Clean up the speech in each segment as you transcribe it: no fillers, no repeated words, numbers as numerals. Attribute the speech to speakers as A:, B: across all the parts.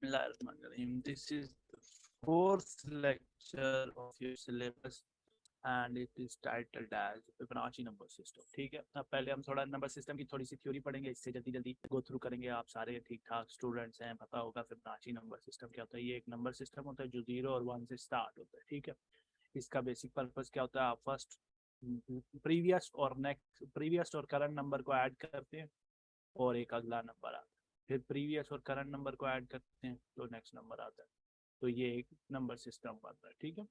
A: This is the fourth lecture of your syllabus and it is titled as Fibonacci number system. ठीक है, अब पहले हम थोड़ा नंबर सिस्टम की थोड़ी सी थ्योरी पढ़ेंगे, इससे जल्दी जल्दी गो थ्रू करेंगे। आप सारे ठीक ठाक स्टूडेंट्स हैं, पता होगा फिबोनाची नंबर सिस्टम क्या होता है। ये एक नंबर सिस्टम होता है जो 0 और 1 से स्टार्ट होता है। ठीक है, इसका बेसिक पर्पस क्या होता है, आप फर्स्ट प्रीवियस और करंट नंबर को ऐड करते हैं और एक अगला नंबर आता है, फिर प्रीवियस और करंट नंबर को ऐड करते हैं तो नेक्स्ट नंबर आता है। तो ये एक नंबर सिस्टम बनता है। ठीक है,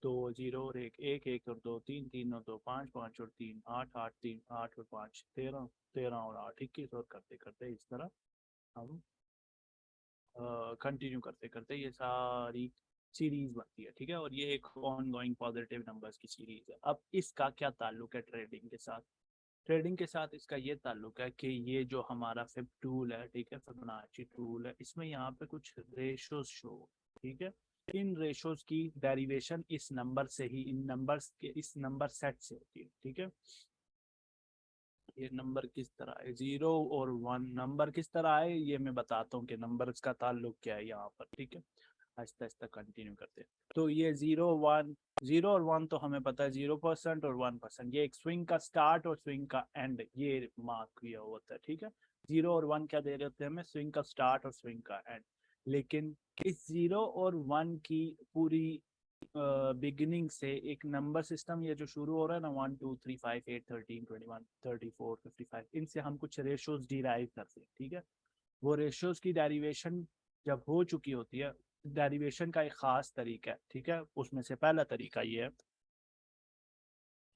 A: तो 0 और 1, 1 1 और 2 3, 3 और 2 5, 5 और 3 8, 8 3 8 और 5 13, 13 और 8 21 और करते करते इस तरह हम कंटिन्यू करते करते ये सारी सीरीज बनती है। ठीक है, और ये एक ऑन गोइंग पॉजिटिव नंबर्स की सीरीज है। अब इसका क्या ताल्लुक है ट्रेडिंग के साथ? ट्रेडिंग के साथ इसका ये ताल्लुक है कि ये जो हमारा फिब टूल है, ठीक है, फिबोनाची टूल है, इसमें यहाँ पे कुछ रेशोज शो। ठीक है, इन रेशोज की डेरिवेशन इस नंबर से ही, इन नंबर्स के इस नंबर सेट से होती है। ठीक है, ये नंबर किस तरह है, 0 और 1 नंबर किस तरह है ये मैं बताता हूँ कि नंबर का ताल्लुक क्या है यहाँ पर। ठीक है, आहिस्ता आहिस्ता कंटिन्यू करते हैं। तो ये 0 और 1 तो हमें पता है 0% और 1%, ये एक स्विंग का स्टार्ट और स्विंग का एंड ये मार्क किया होता है। ठीक है, 0 और 1 क्या दे रहे होते हैं हमें, स्विंग का स्टार्ट और स्विंग का एंड। लेकिन इस 0 और 1 की पूरी बिगिनिंग से एक नंबर सिस्टम ये जो शुरू हो रहा है ना, 1 2 3 5 8 13 21 34 55, इनसे हम कुछ रेशोज डिराइव करते हैं। ठीक है, वो रेशोज की डेरिवेशन जब हो चुकी होती है, डेरिवेशन का एक खास तरीका है। ठीक है, उसमें से पहला तरीका ये है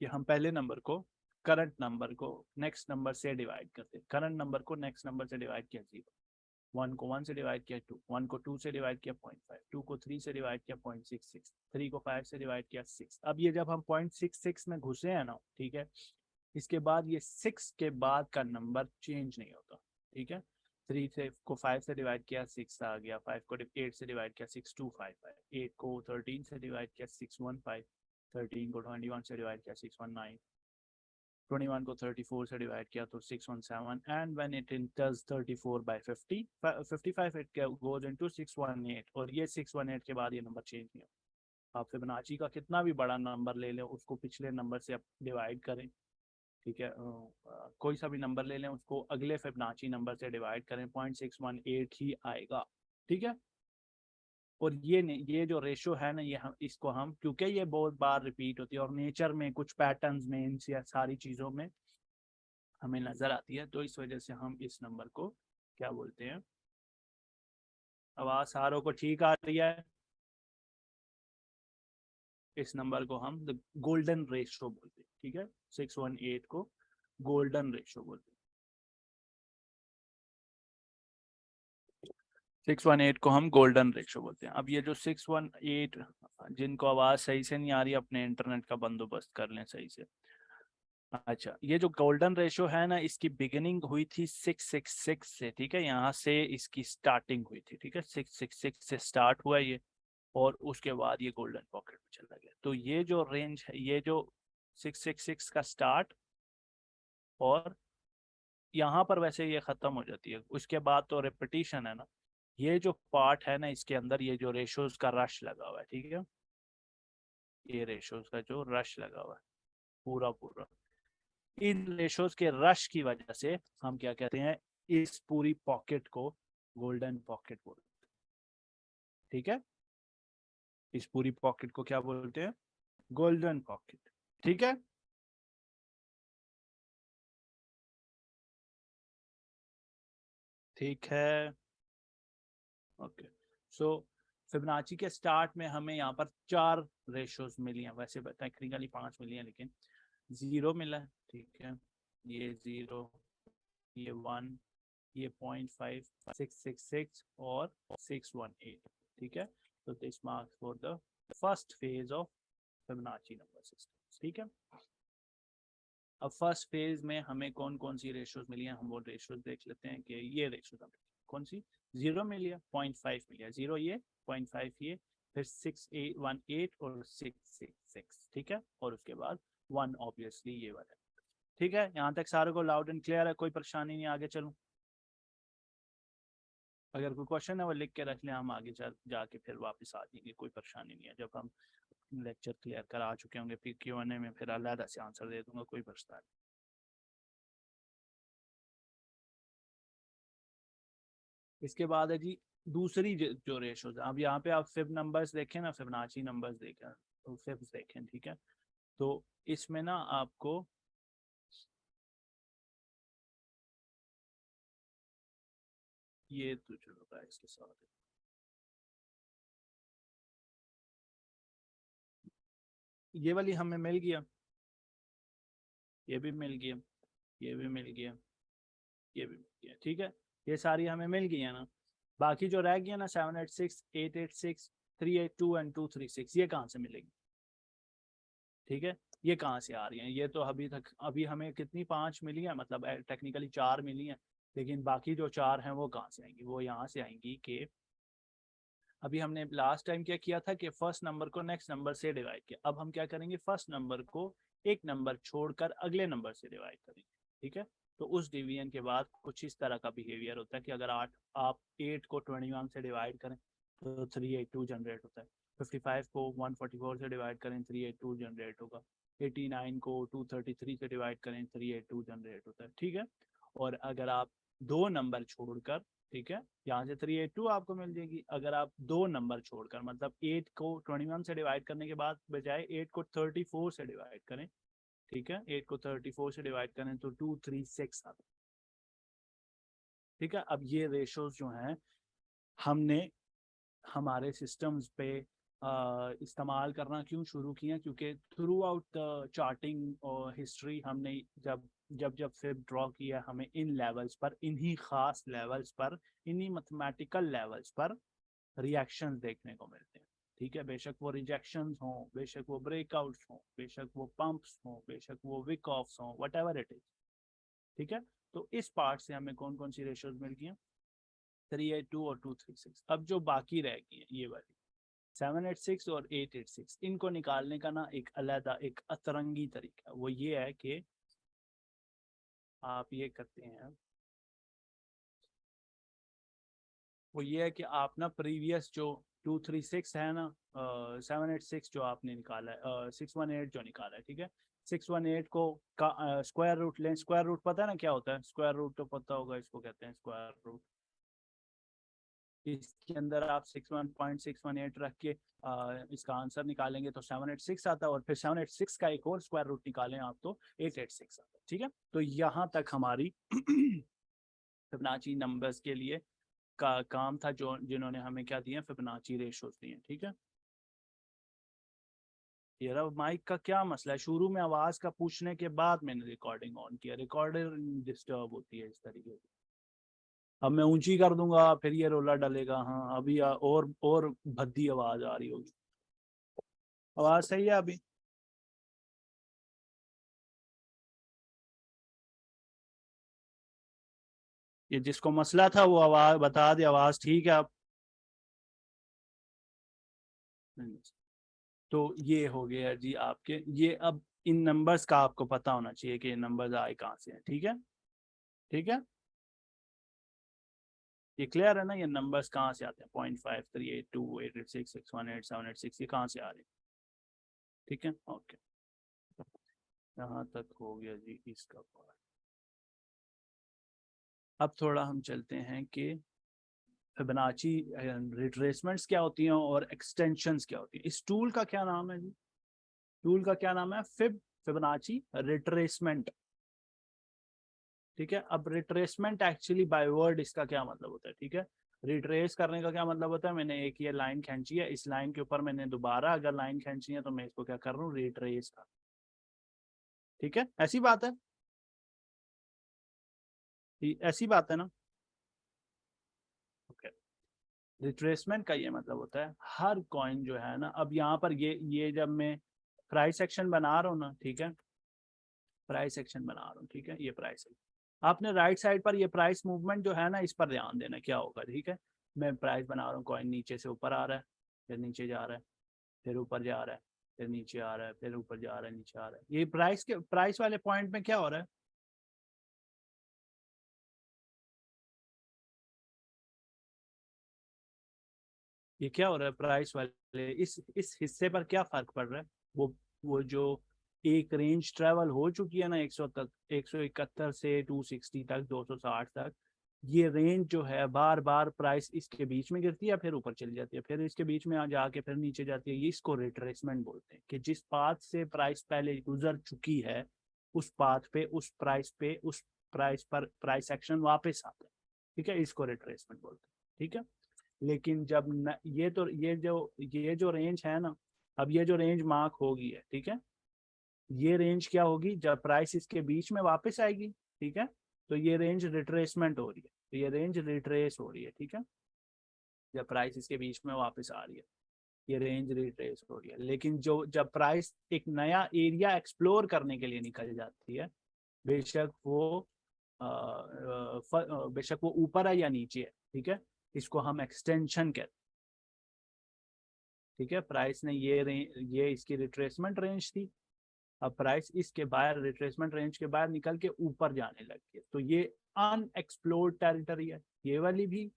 A: कि हम पहले नंबर को करंट नंबर को नेक्स्ट नंबर से डिवाइड करते हैं। करंट नंबर को नेक्स्ट नंबर से डिवाइड किया 0, 1 को 1 से डिवाइड किया 2, 1 को 2 से डिवाइड किया 0.5, 2 को 3 से डिवाइड किया 0.66, 3 को 5 से डिवाइड किया 6। अब ये जब हम 0.66 में घुसे हैं ना, ठीक है, इसके बाद ये 6 के बाद का नंबर चेंज नहीं होता। ठीक है, 3 से को 5 से डिवाइड किया 6 आ गया, 5 को 8 से डिवाइड किया 6255, 8 को 13 से डिवाइड किया 615, 13 को 21 से डिवाइड किया 619, 21 को 34 से डिवाइड किया तो 617, and when it enters 34 by 50 55 it goes into 618, और ये 618 के बाद ये नंबर चेंज नहीं होता। आप फिबोनाची का कितना भी बड़ा नंबर ले लें, उसको पिछले नंबर से आप डिवाइड करें। ठीक है, कोई सा भी नंबर ले लें, उसको अगले फिबोनाची नंबर से डिवाइड करें, 0.618 ही आएगा। ठीक है, और ये जो रेशो है ना, ये हम इसको हम, क्योंकि ये बहुत बार रिपीट होती है और नेचर में कुछ पैटर्न्स में इन सारी चीज़ों में हमें नज़र आती है, तो इस वजह से हम इस नंबर को क्या बोलते हैं, आवाज़ सारों को ठीक आ रही है, इस नंबर को हम द गोल्डन रेशो बोलते हैं। ठीक है, 618 को गोल्डन रेशो बोलते हैं। 618 को हम गोल्डन रेशो बोलते हैं। अब ये जो 618, जिनको आवाज़ सही से नहीं आ रही, अपने इंटरनेट का बंदोबस्त कर लें सही से। अच्छा, ये जो गोल्डन रेशो है ना, इसकी बिगिनिंग हुई थी 666 से। ठीक है, यहाँ से इसकी स्टार्टिंग हुई थी। ठीक है, 666 से स्टार्ट हुआ ये, और उसके बाद ये गोल्डन पॉकेट में चला गया। तो ये जो रेंज है, ये जो 666 का स्टार्ट, और यहाँ पर वैसे ये ख़त्म हो जाती है, उसके बाद तो रिपीटिशन है ना। ये जो पार्ट है ना, इसके अंदर ये जो रेशोज का रश लगा हुआ है, ठीक है, ये रेशोज का जो रश लगा हुआ है पूरा पूरा, इन रेशोज के रश की वजह से हम क्या कहते हैं, इस पूरी पॉकेट को गोल्डन पॉकेट बोलते हैं। ठीक है, इस पूरी पॉकेट को क्या बोलते हैं, गोल्डन पॉकेट। ठीक है, ठीक है, ओके। सो फिबोनाची के स्टार्ट में हमें यहाँ पर 4 रेशोज मिली हैं, वैसे टेक्निकली 5 मिली हैं, लेकिन 0 मिला है। ठीक है, ये 0, ये 1, ये 0.5, 666 और 618। ठीक है, तो this marks for the first phase of Fibonacci number system. ठीक है, अब फर्स्ट फेज में हमें कौन कौन सी रेशोज मिली हैं, हम वो रेशोज देख लेते हैं कि ये रेशोज हमें कौन सी, 0 मिली है, 0.5 मिली है, 0 ये, 0.5 ये, फिर 618 और 666। ठीक है, और उसके बाद 1 ऑब्वियसली ये वाला। ठीक है, यहाँ तक सारे को लाउड एंड क्लियर है, कोई परेशानी नहीं, आगे चलूँ? अगर कोई क्वेश्चन है वो लिख के रख लें, हम आगे जाके फिर वापस आ जाएंगे, कोई परेशानी नहीं है। जब हम लेक्चर क्लियर करा चुके होंगे फिर Q&A में फिर अलग से आंसर दे दूंगा, कोई परेशानी नहीं। इसके बाद है जी दूसरी जो रेशोज, अब यहाँ पे आप फिब नंबर्स देखें ना, फिबोनाची नंबर्स देखें, तो फिब्स देखें, ठीक है। तो इसमें ना आपको ये तो चलो इसके साथ ये वाली हमें मिल गया, ये भी मिल गया, ये भी मिल गया, ये भी मिल गया, ठीक है। ये सारी हमें मिल गई है ना। बाकी जो रह गया ना 786, 886, 382 एंड 236, ये कहाँ से मिलेगी? ठीक है, ये कहाँ से आ रही हैं? ये तो अभी तक अभी हमें कितनी 5 मिली है, मतलब टेक्निकली 4 मिली हैं, लेकिन बाकी जो 4 हैं वो कहाँ से आएंगी? वो यहाँ से आएंगी कि अभी हमने लास्ट टाइम क्या किया था कि फर्स्ट नंबर को नेक्स्ट नंबर से डिवाइड किया। अब हम क्या करेंगे, फर्स्ट नंबर को एक नंबर छोड़कर अगले नंबर से डिवाइड करेंगे, ठीक है। तो उस डिवीजन के बाद कुछ इस तरह का बिहेवियर होता है कि अगर आप 8 को 21 से डिवाइड करें तो 382 जनरेट होता है। 55 को 144 से डिवाइड करें 382 जनरेट होगा। 89 को 233 से डिवाइड करें 382 जनरेट होता है, ठीक है। और अगर आप दो नंबर छोड़कर, ठीक है, यहाँ से 382 आपको मिल जाएगी। अगर आप दो नंबर छोड़कर, मतलब 8 को 21 से डिवाइड करने के बाद बजाय 8 को 34 से डिवाइड करें, ठीक है, 8 को 34 से डिवाइड करें तो 236 आता है, ठीक है। अब ये रेशोज जो हैं हमने हमारे सिस्टम्स पे इस्तेमाल करना क्यों शुरू किया, क्योंकि थ्रू आउट द चार्टिंग और हिस्ट्री हमने जब जब जब फिर ड्रॉ किया, हमें इन लेवल्स पर, इन्हीं खास लेवल्स पर, इन्हीं मैथमेटिकल लेवल्स पर रिएक्शंस देखने को मिलते हैं, ठीक है। बेशक वो रिजेक्शंस हों, बेशक वो ब्रेकआउट्स हों, बेशक वो पंप्स हों, बेशक वो विक ऑफ्स हों, वट एवर इट इज, ठीक है। तो इस पार्ट से हमें कौन कौन सी रेशोज मिल गई हैं? 382 और 236। अब जो बाकी रह गई हैं ये वाली 786 और 886, इनको निकालने का ना एक अलग एक अतरंगी तरीका वो ये है कि आप ये करते हैं, वो ये है कि आप ना प्रीवियस जो 236 है ना, 786 जो आपने निकाला है, 618 जो निकाला है, ठीक है, 618 को का स्क्वायर रूट लें। स्क्वायर रूट पता है ना क्या होता है? स्क्वायर रूट तो पता होगा, इसको कहते हैं स्क्वायर रूट। इसके अंदर आप 61.618 रख के इसका आंसर निकालेंगे तो 786 आता है, और फिर 786 का एक और स्क्वायर रूट निकालें आप तो 886 आता है, ठीक है। तो यहाँ तक हमारी फिबोनाची नंबर्स के लिए का काम था, जो जिन्होंने हमें क्या दिया, फिबोनाची रेशोज दिए, ठीक है। यार अब माइक का क्या मसला है? शुरू में आवाज का पूछने के बाद मैंने रिकॉर्डिंग ऑन किया, रिकॉर्डर डिस्टर्ब होती है इस तरीके से। अब मैं ऊंची कर दूंगा फिर ये रोला डलेगा, हाँ अभी और भद्दी आवाज आ रही होगी। आवाज सही है अभी? ये जिसको मसला था वो आवाज बता दे, आवाज ठीक है अब? तो ये हो गया जी आपके ये। अब इन नंबर्स का आपको पता होना चाहिए कि ये नंबर्स आए कहाँ से हैं, ठीक है, ठीक है। ये क्लियर है ना? ये नंबर्स कहाँ से आते हैं? 0.5382 886 618 786, ये कहाँ से आ रहे हैं? ठीक है, ओके। यहाँ तक हो गया जी इसका पार्ट। अब थोड़ा हम चलते हैं कि फिबोनाची रिट्रेसमेंट्स क्या होती हैं और एक्सटेंशंस क्या होती हैं। इस टूल का क्या नाम है जी? टूल का क्या नाम है? फिबोनाची रिट्रेसमेंट, ठीक है। अब रिट्रेसमेंट एक्चुअली बाय वर्ड इसका क्या मतलब होता है, ठीक है। रिट्रेस करने का क्या मतलब होता है? मैंने एक ये लाइन खींची है, इस लाइन के ऊपर मैंने दोबारा अगर लाइन खींची है तो मैं इसको क्या कर रहा हूँ? रिट्रेस कर, ठीक है। ऐसी बात है, ऐसी बात है ना? ओके। रिट्रेसमेंट का ये मतलब होता है हर कॉइन जो है ना, अब यहाँ पर ये जब मैं प्राइस सेक्शन बना रहा हूँ ना, ठीक है, प्राइस सेक्शन बना रहा हूँ, ठीक है, ये प्राइस है। आपने राइट साइड पर ये प्राइस मूवमेंट जो है ना, इस पर ध्यान देना क्या होगा, ठीक है। मैं प्राइस बना रहा हूँ, कॉइन नीचे से ऊपर आ रहा है, फिर नीचे जा रहा है, फिर ऊपर जा रहा है, फिर नीचे आ रहा है, फिर ऊपर जा रहा है, नीचे आ रहा है। ये प्राइस वाले पॉइंट में क्या हो रहा है? ये क्या हो रहा है, प्राइस वाले इस हिस्से पर क्या फर्क पड़ रहा है, वो जो एक रेंज ट्रेवल हो चुकी है ना 100 तक, 171 से 260 तक, 260 तक, ये रेंज जो है बार बार प्राइस इसके बीच में गिरती है, फिर ऊपर चली जाती है, फिर इसके बीच में आ जाके फिर नीचे जाती है। ये इसको रिट्रेसमेंट बोलते हैं, कि जिस पाथ से प्राइस पहले गुजर चुकी है उस पाथ पे, उस प्राइस पर प्राइस एक्शन वापस आता है, ठीक है, इसको रिट्रेसमेंट बोलते हैं, ठीक है। लेकिन जब ये जो रेंज है ना, अब ये जो रेंज मार्क होगी है, ठीक है, ये रेंज क्या होगी जब प्राइस इसके बीच में वापस आएगी, ठीक है, तो ये रेंज रिट्रेसमेंट हो रही है, तो ये रेंज रिट्रेस हो रही है, ठीक है, जब प्राइस इसके बीच में वापस आ रही है ये रेंज रिट्रेस हो रही है। लेकिन जो जब प्राइस एक नया एरिया एक्सप्लोर करने के लिए निकल जाती है, बेशक वो बेशक वो ऊपर है या नीचे है, ठीक है, इसको हम एक्सटेंशन कहते हैं, ठीक है। प्राइस ने ये इसकी रिट्रेसमेंट रेंज थी, अब प्राइस इसके बाहर रिट्रेसमेंट रेंज के बाहर निकल के ऊपर जाने लग गई, तो ये अनएक्सप्लोर्ड टेरिटरी है, ये वाली भी,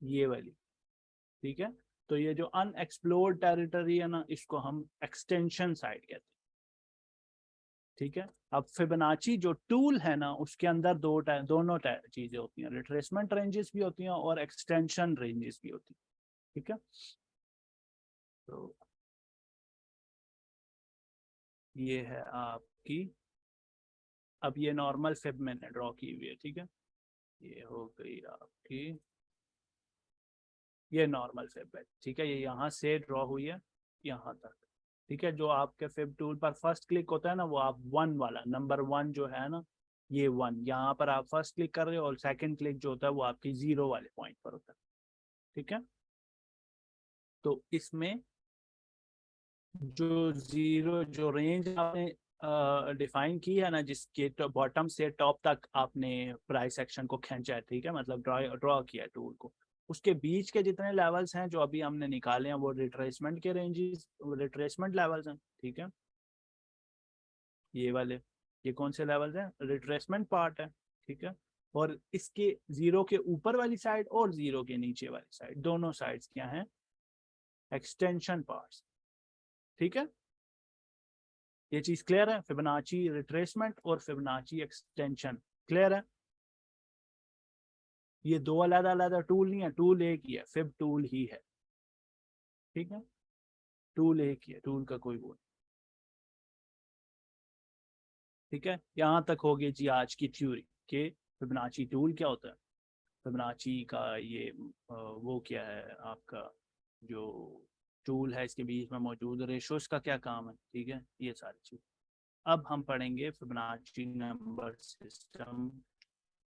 A: ये वाली, ठीक है। तो ये जो अनएक्सप्लोर्ड टेरिटरी है ना, इसको हम एक्सटेंशन साइड कहते हैं, ठीक है। अब फिबोनाची जो टूल है ना, उसके अंदर दोनों चीजें होती हैं, रिट्रेसमेंट रेंजेस भी होती हैं और एक्सटेंशन रेंजेस भी होती हैं, ठीक है। तो ये है आपकी, अब ये नॉर्मल फिब मैंने ड्रॉ की हुई है, ठीक है, ये हो गई आपकी, ये नॉर्मल फिब है, ठीक है, ये यहाँ से ड्रॉ हुई है यहाँ तक, ठीक है। जो आपके फिब टूल पर फर्स्ट क्लिक होता है ना, वो आप वन वाला नंबर वन जो है ना, ये वन यहाँ पर आप फर्स्ट क्लिक कर रहे हो, और सेकंड क्लिक जो होता है वो आपकी जीरो वाले पॉइंट पर होता है, ठीक है। तो इसमें जो जीरो जो रेंज आपने डिफाइन की है ना, जिसके बॉटम से टॉप तक आपने प्राइस सेक्शन को खींचा है, ठीक है, मतलब ड्रॉ किया है टूल को, उसके बीच के जितने लेवल्स हैं जो अभी हमने निकाले हैं वो रिट्रेसमेंट के रेंजेस, रिट्रेसमेंट लेवल्स हैं, ठीक है, ये वाले, ये कौन से लेवल्स हैं, रिट्रेसमेंट पार्ट है, ठीक है। और इसके जीरो के ऊपर वाली साइड और जीरो के नीचे वाली साइड, दोनों साइड्स क्या हैं, एक्सटेंशन पार्ट्स, ठीक है। ये चीज क्लियर है, फिबोनाची रिट्रेसमेंट और फिबोनाची एक्सटेंशन, क्लियर है। ये दो अलग अलग टूल नहीं है, टूल एक ही है, फिब टूल ही है, ठीक है, टूल एक ही है, टूल का कोई वो नहीं, ठीक है। यहाँ तक हो गई जी आज की थ्योरी के फिबोनाची टूल क्या होता है, फिबोनाची का ये वो क्या है आपका, जो टूल है इसके बीच में मौजूद रेशोस का क्या काम है, ठीक है, ये सारी चीज। अब हम पढ़ेंगे फिबोनाची नंबर सिस्टम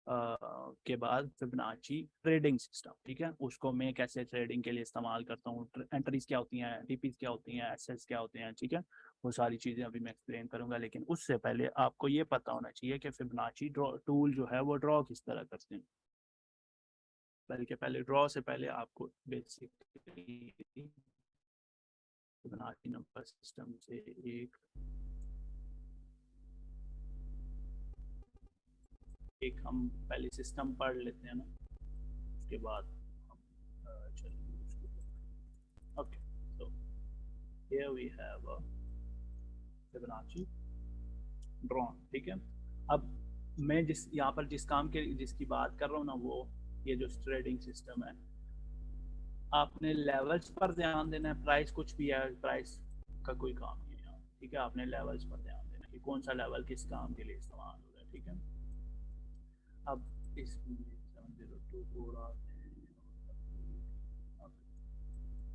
A: के बाद फिबोनाची ट्रेडिंग सिस्टम, ठीक है, उसको मैं कैसे ट्रेडिंग के लिए इस्तेमाल करता हूँ, एंट्रीज क्या होती हैं, टीपीज क्या होती हैं, एसेट्स क्या होते हैं, ठीक है, वो सारी चीज़ें अभी मैं एक्सप्लेन करूंगा। लेकिन उससे पहले आपको ये पता होना चाहिए कि फिबोनाची टूल जो है वो ड्रॉ किस तरह करते हैं, बल्कि पहले ड्रॉ से पहले आपको बेसिकली फिबोनाची नंबर सिस्टम से एक हम पहले सिस्टम पढ़ लेते हैं ना, उसके बाद हम चलिए उसको, okay. So here we have Fibonacci drawn, ठीक है। अब मैं यहाँ पर जिस काम के जिसकी बात कर रहा हूँ ना, वो ये जो ट्रेडिंग सिस्टम है, आपने लेवल्स पर ध्यान देना है, प्राइस कुछ भी है, प्राइस का कोई काम नहीं है यहाँ, ठीक है, आपने लेवल्स पर ध्यान देना कि कौन सा लेवल किस काम के लिए इस्तेमाल हो रहा है, ठीक है। अब इस 702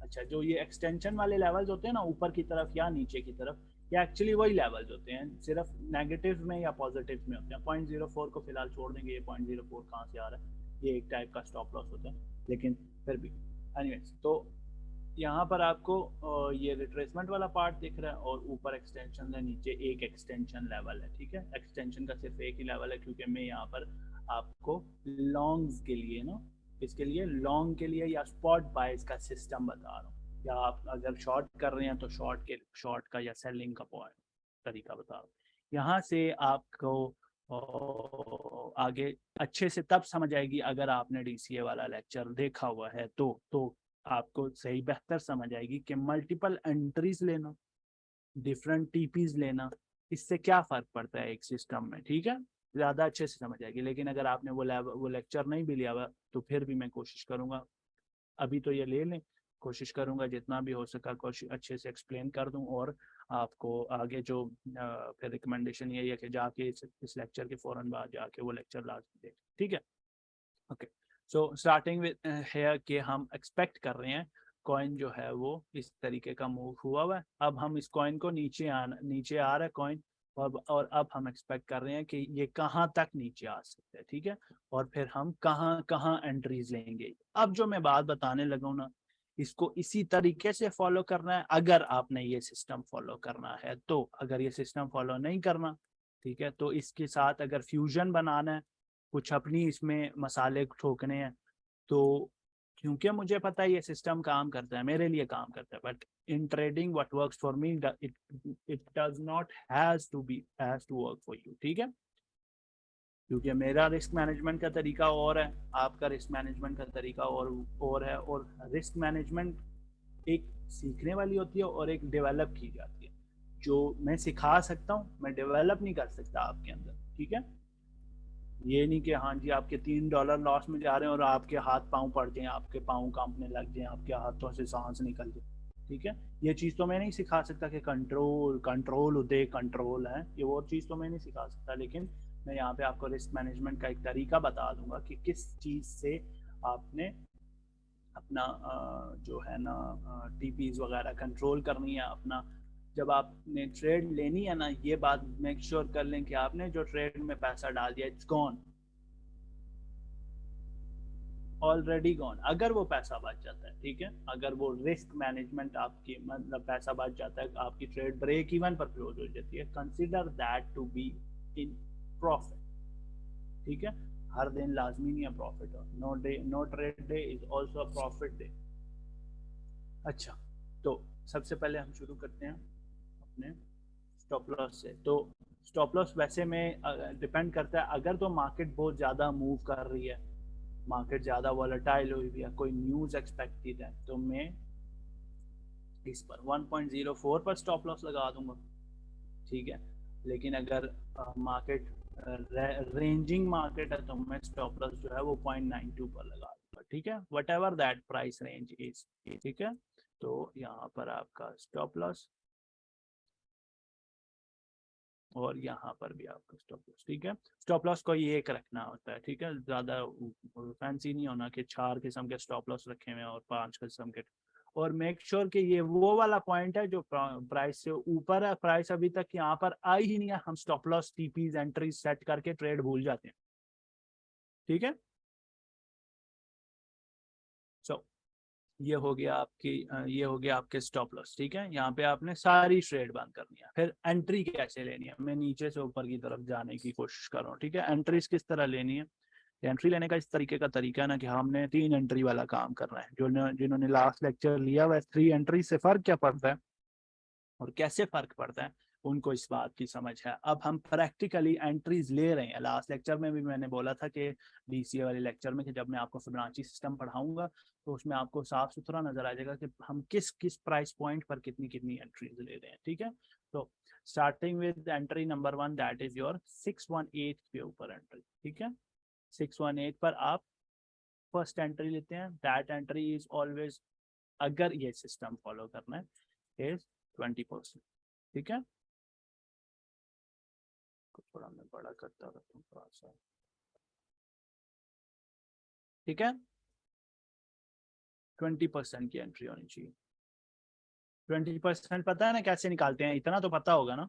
A: अच्छा, जो ये एक्सटेंशन वाले लेवल्स होते हैं ना ऊपर की तरफ या नीचे की तरफ, ये एक्चुअली वही लेवल्स होते हैं, सिर्फ नेगेटिव में या पॉजिटिव में होते हैं। 0.04 को फिलहाल छोड़ देंगे, ये 0.04 कहाँ से आ रहा है, ये एक टाइप का स्टॉप लॉस होता है, लेकिन फिर भी एनीवेज। तो यहाँ पर आपको ये रिट्रेसमेंट वाला पार्ट दिख रहा है, और ऊपर एक्सटेंशन है, नीचे एक एक्सटेंशन लेवल है, ठीक है। एक्सटेंशन का सिर्फ एक ही लेवल है, क्योंकि मैं यहाँ पर आपको लॉन्ग्स के लिए ना, इसके लिए लॉन्ग के लिए या स्पॉट बाइज का सिस्टम बता रहा हूँ, या आप अगर शॉर्ट कर रहे हैं तो शॉर्ट का या सेलिंग का पॉइंट तरीका बता रहा हूँ। यहाँ से आपको आगे अच्छे से तब समझ आएगी अगर आपने डीसीए वाला लेक्चर देखा हुआ है, तो आपको सही बेहतर समझ आएगी कि मल्टीपल एंट्रीज लेना, डिफरेंट टीपीज लेना, इससे क्या फर्क पड़ता है एक सिस्टम में, ठीक है, ज्यादा अच्छे से समझ आएगी। लेकिन अगर आपने वो लेक्चर नहीं भी लिया हुआ तो फिर भी मैं कोशिश करूंगा, अभी तो ये ले लें, कोशिश करूंगा जितना भी हो सका कोशिश अच्छे से एक्सप्लेन कर दूं, और आपको आगे जो फिर रिकमेंडेशन यही है कि जाके इस लेक्चर के फौरन बाद जाके वो लेक्चर लाजमी देखें, ठीक है। ओके, सो स्टार्टिंग विद है कि हम एक्सपेक्ट कर रहे हैं कॉइन जो है वो इस तरीके का मूव हुआ हुआ है। अब हम इस कॉइन को नीचे आ रहा है कॉइन, और अब हम एक्सपेक्ट कर रहे हैं कि ये कहाँ तक नीचे आ सकते हैं, ठीक है, और फिर हम कहाँ कहाँ एंट्रीज लेंगे। अब जो मैं बात बताने लगा हूँ ना, इसको इसी तरीके से फॉलो करना है अगर आपने ये सिस्टम फॉलो करना है तो। अगर ये सिस्टम फॉलो नहीं करना, ठीक है, तो इसके साथ अगर फ्यूजन बनाना है, कुछ अपनी इसमें मसाले ठोकने हैं, तो क्योंकि मुझे पता है ये सिस्टम काम करता है, मेरे लिए काम करता है, but in trading what works for me it does not has to work for you, ठीक है, क्योंकि मेरा रिस्क मैनेजमेंट का तरीका और है, आपका रिस्क मैनेजमेंट का तरीका और है, और रिस्क मैनेजमेंट एक सीखने वाली होती है और एक डेवलप की जाती है। जो मैं सिखा सकता हूँ मैं डेवलप नहीं कर सकता आपके अंदर, ठीक है। ये नहीं कि हाँ जी आपके $3 लॉस में जा रहे हैं और आपके हाथ पांव पड़ जाए, आपके पांव कांपने लग जाए, आपके हाथों से सांस निकल जाए, ठीक है। ये चीज़ तो मैं नहीं सिखा सकता कि कंट्रोल कंट्रोल उदय कंट्रोल है, ये वो चीज़ तो मैं नहीं सिखा सकता, लेकिन मैं यहाँ पे आपको रिस्क मैनेजमेंट का एक तरीका बता दूंगा कि किस चीज़ से आपने अपना जो है ना टीपीज वगैरह कंट्रोल करनी है अपना। जब आपने ट्रेड लेनी है ना, ये बात मेक श्योर कर लें कि आपने जो ट्रेड में पैसा डाल दिया इट्स गॉन, ऑलरेडी गॉन। अगर वो पैसा बच जाता है, ठीक है, अगर वो रिस्क मैनेजमेंट आपकी मतलब पैसा बच जाता है, आपकी ट्रेड ब्रेक इवन पर क्लोज हो जाती है, consider that to be in profit, ठीक है। हर दिन लाजमी नहीं है प्रॉफिट हो, no trade day is also a profit day. अच्छा, तो सबसे पहले हम शुरू करते हैं अपने स्टॉप लॉस से। तो स्टॉप लॉस वैसे में डिपेंड करता है, अगर तो मार्केट बहुत ज़्यादा मूव कर रही है, मार्केट ज़्यादा वॉलेटाइल हुई है, कोई न्यूज़ एक्सपेक्टेड है, तो मैं इस पर 1.04 पर स्टॉप लॉस लगा दूंगा, ठीक है। लेकिन अगर मार्केट रेंजिंग मार्केट है तो मैं स्टॉप लॉस जो है वो 0.92 पर लगा दूंगा, ठीक है, what ever that price range is, ठीक है। तो यहाँ पर आपका स्टॉप लॉस और यहाँ पर भी आपका स्टॉप लॉस, ठीक है। स्टॉप लॉस को ये एक रखना होता है, ठीक है, ज्यादा फैंसी नहीं होना कि 4 किस्म के स्टॉप लॉस रखे हुए और 5 किस्म के। और मेक श्योर कि ये वो वाला पॉइंट है जो प्राइस से ऊपर है, प्राइस अभी तक यहाँ पर आई ही नहीं है, हम stop loss TPs entry set करके ट्रेड भूल जाते हैं, ठीक है। सो ये हो गया आपके स्टॉप लॉस, ठीक है। यहाँ पे आपने सारी ट्रेड बंद करनी है। फिर एंट्री कैसे लेनी है, मैं नीचे से ऊपर की तरफ जाने की कोशिश कर रहा हूँ, ठीक है। एंट्रीज किस तरह लेनी है, एंट्री लेने का इस तरीके का तरीका है ना कि हमने 3 एंट्री वाला काम करना है। जो जिन्होंने लास्ट लेक्चर लिया हुआ है 3 एंट्री से फर्क क्या पड़ता है और कैसे फर्क पड़ता है, उनको इस बात की समझ है। अब हम प्रैक्टिकली एंट्रीज ले रहे हैं। लास्ट लेक्चर में भी मैंने बोला था कि डीसीए वाले लेक्चर में कि जब मैं आपको फिबोनाची सिस्टम पढ़ाऊंगा तो उसमें आपको साफ सुथरा नजर आ जाएगा कि हम किस किस प्राइस पॉइंट पर कितनी कितनी एंट्रीज ले रहे हैं, ठीक है। तो starting with entry number 1 that is your 618 के ऊपर एंट्री, ठीक है। 618 पर आप फर्स्ट एंट्री लेते हैं। दैट एंट्री इज ऑलवेज, अगर ये सिस्टम फॉलो करना है, इज 20%, ठीक है। थोड़ा मैं बड़ा करता रहता हूँ थोड़ा सा, ठीक है। 20% की एंट्री होनी चाहिए। 20% पता है ना कैसे निकालते हैं, इतना तो पता होगा ना।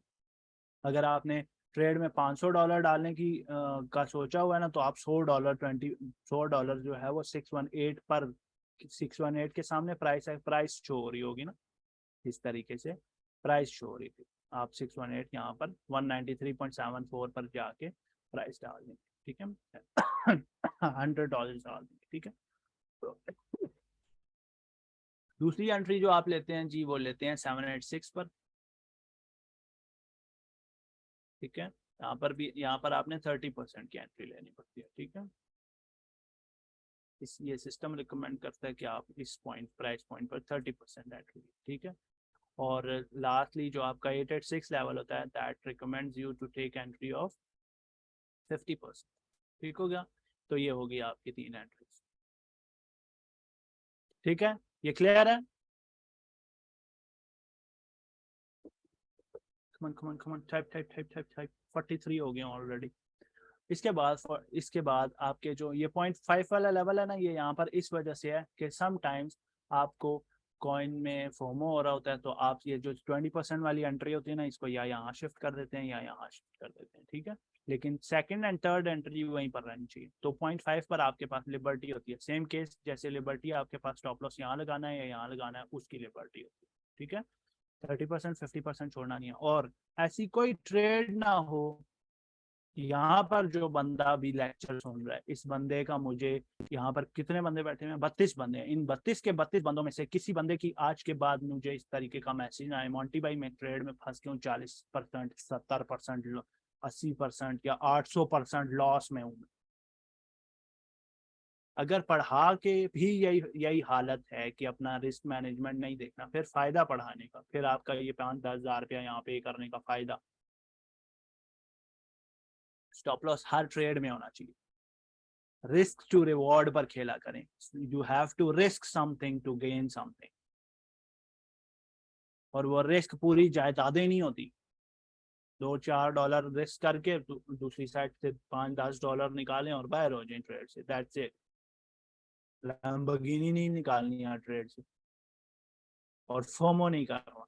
A: अगर आपने ट्रेड में $500 डालने की का सोचा हुआ है ना, तो आप $100 जो है वो 618 पर, 618 के सामने प्राइस है, प्राइस शो हो रही होगी ना, इस तरीके से प्राइस शो हो रही थी। आप 618 यहाँ पर 193.74 पर जाके प्राइस डाल देंगे, ठीक है। $100 डाल देंगे, ठीक है। तो दूसरी एंट्री जो आप लेते हैं जी वो लेते हैं 786 पर, ठीक है। यहाँ पर आपने 30% की एंट्री लेनी पड़ती है, ठीक है। इस ये सिस्टम रिकमेंड करता है कि आप इस पॉइंट प्राइस पॉइंट पर 30% एंट्री, ठीक है। और लास्टली जो आपका 886 लेवल होता है, that recommends you to take entry of 50%, ठीक हो गया। तो ये होगी आपकी 3 एंट्रीज, ठीक है, ये क्लियर है। Common common common, type type type type type, 43 हो गए ऑलरेडी। इसके बाद आपके जो ये 0.5 वाला लेवल है ना, ये यहाँ पर इस वजह से है कि समटाइम्स आपको कॉइन में फोमो हो रहा होता है, तो आप ये जो 20% वाली एंट्री होती है ना, इसको या यहाँ शिफ्ट कर देते हैं या यहाँ शिफ्ट कर देते हैं, ठीक है। लेकिन सेकंड एंड थर्ड एंट्री वहीं पर रहनी चाहिए। तो 0.5 पर आपके पास लिबर्टी होती है, सेम केस जैसे लिबर्टी आपके पास स्टॉप लॉस यहाँ लगाना है या यहाँ लगाना है, उसकी लिबर्टी होती है, ठीक है। 30% 50% छोड़ना नहीं है। और ऐसी कोई ट्रेड ना हो, यहाँ पर जो बंदा भी लेक्चर सुन रहा है, इस बंदे का मुझे, यहाँ पर कितने बंदे बैठे हैं, 32 बंदे हैं, इन 32 के 32 बंदों में से किसी बंदे की आज के बाद मुझे इस तरीके का मैसेज आए, मोंटी भाई मैं ट्रेड में फंस गया हूँ, 40%, 70%, 80% या 800% लॉस में हूँ। अगर पढ़ा के भी यही हालत है कि अपना रिस्क मैनेजमेंट नहीं देखना, फिर फायदा पढ़ाने का, फिर आपका ये 5-10 हजार रुपया यहाँ पे करने का फायदा। स्टॉप लॉस हर ट्रेड में होना चाहिए, रिस्क टू रिवॉर्ड पर खेला करें। You have to risk something to gain something, और वो रिस्क पूरी जायदादें नहीं होती। $2-4 रिस्क करके दूसरी साइड से $5-10 निकालें और बाहर हो जाए ट्रेड से, दैट्स इट। लैम्बोर्गिनी नहीं निकालनी है ट्रेड से, और फोमो नहीं करना।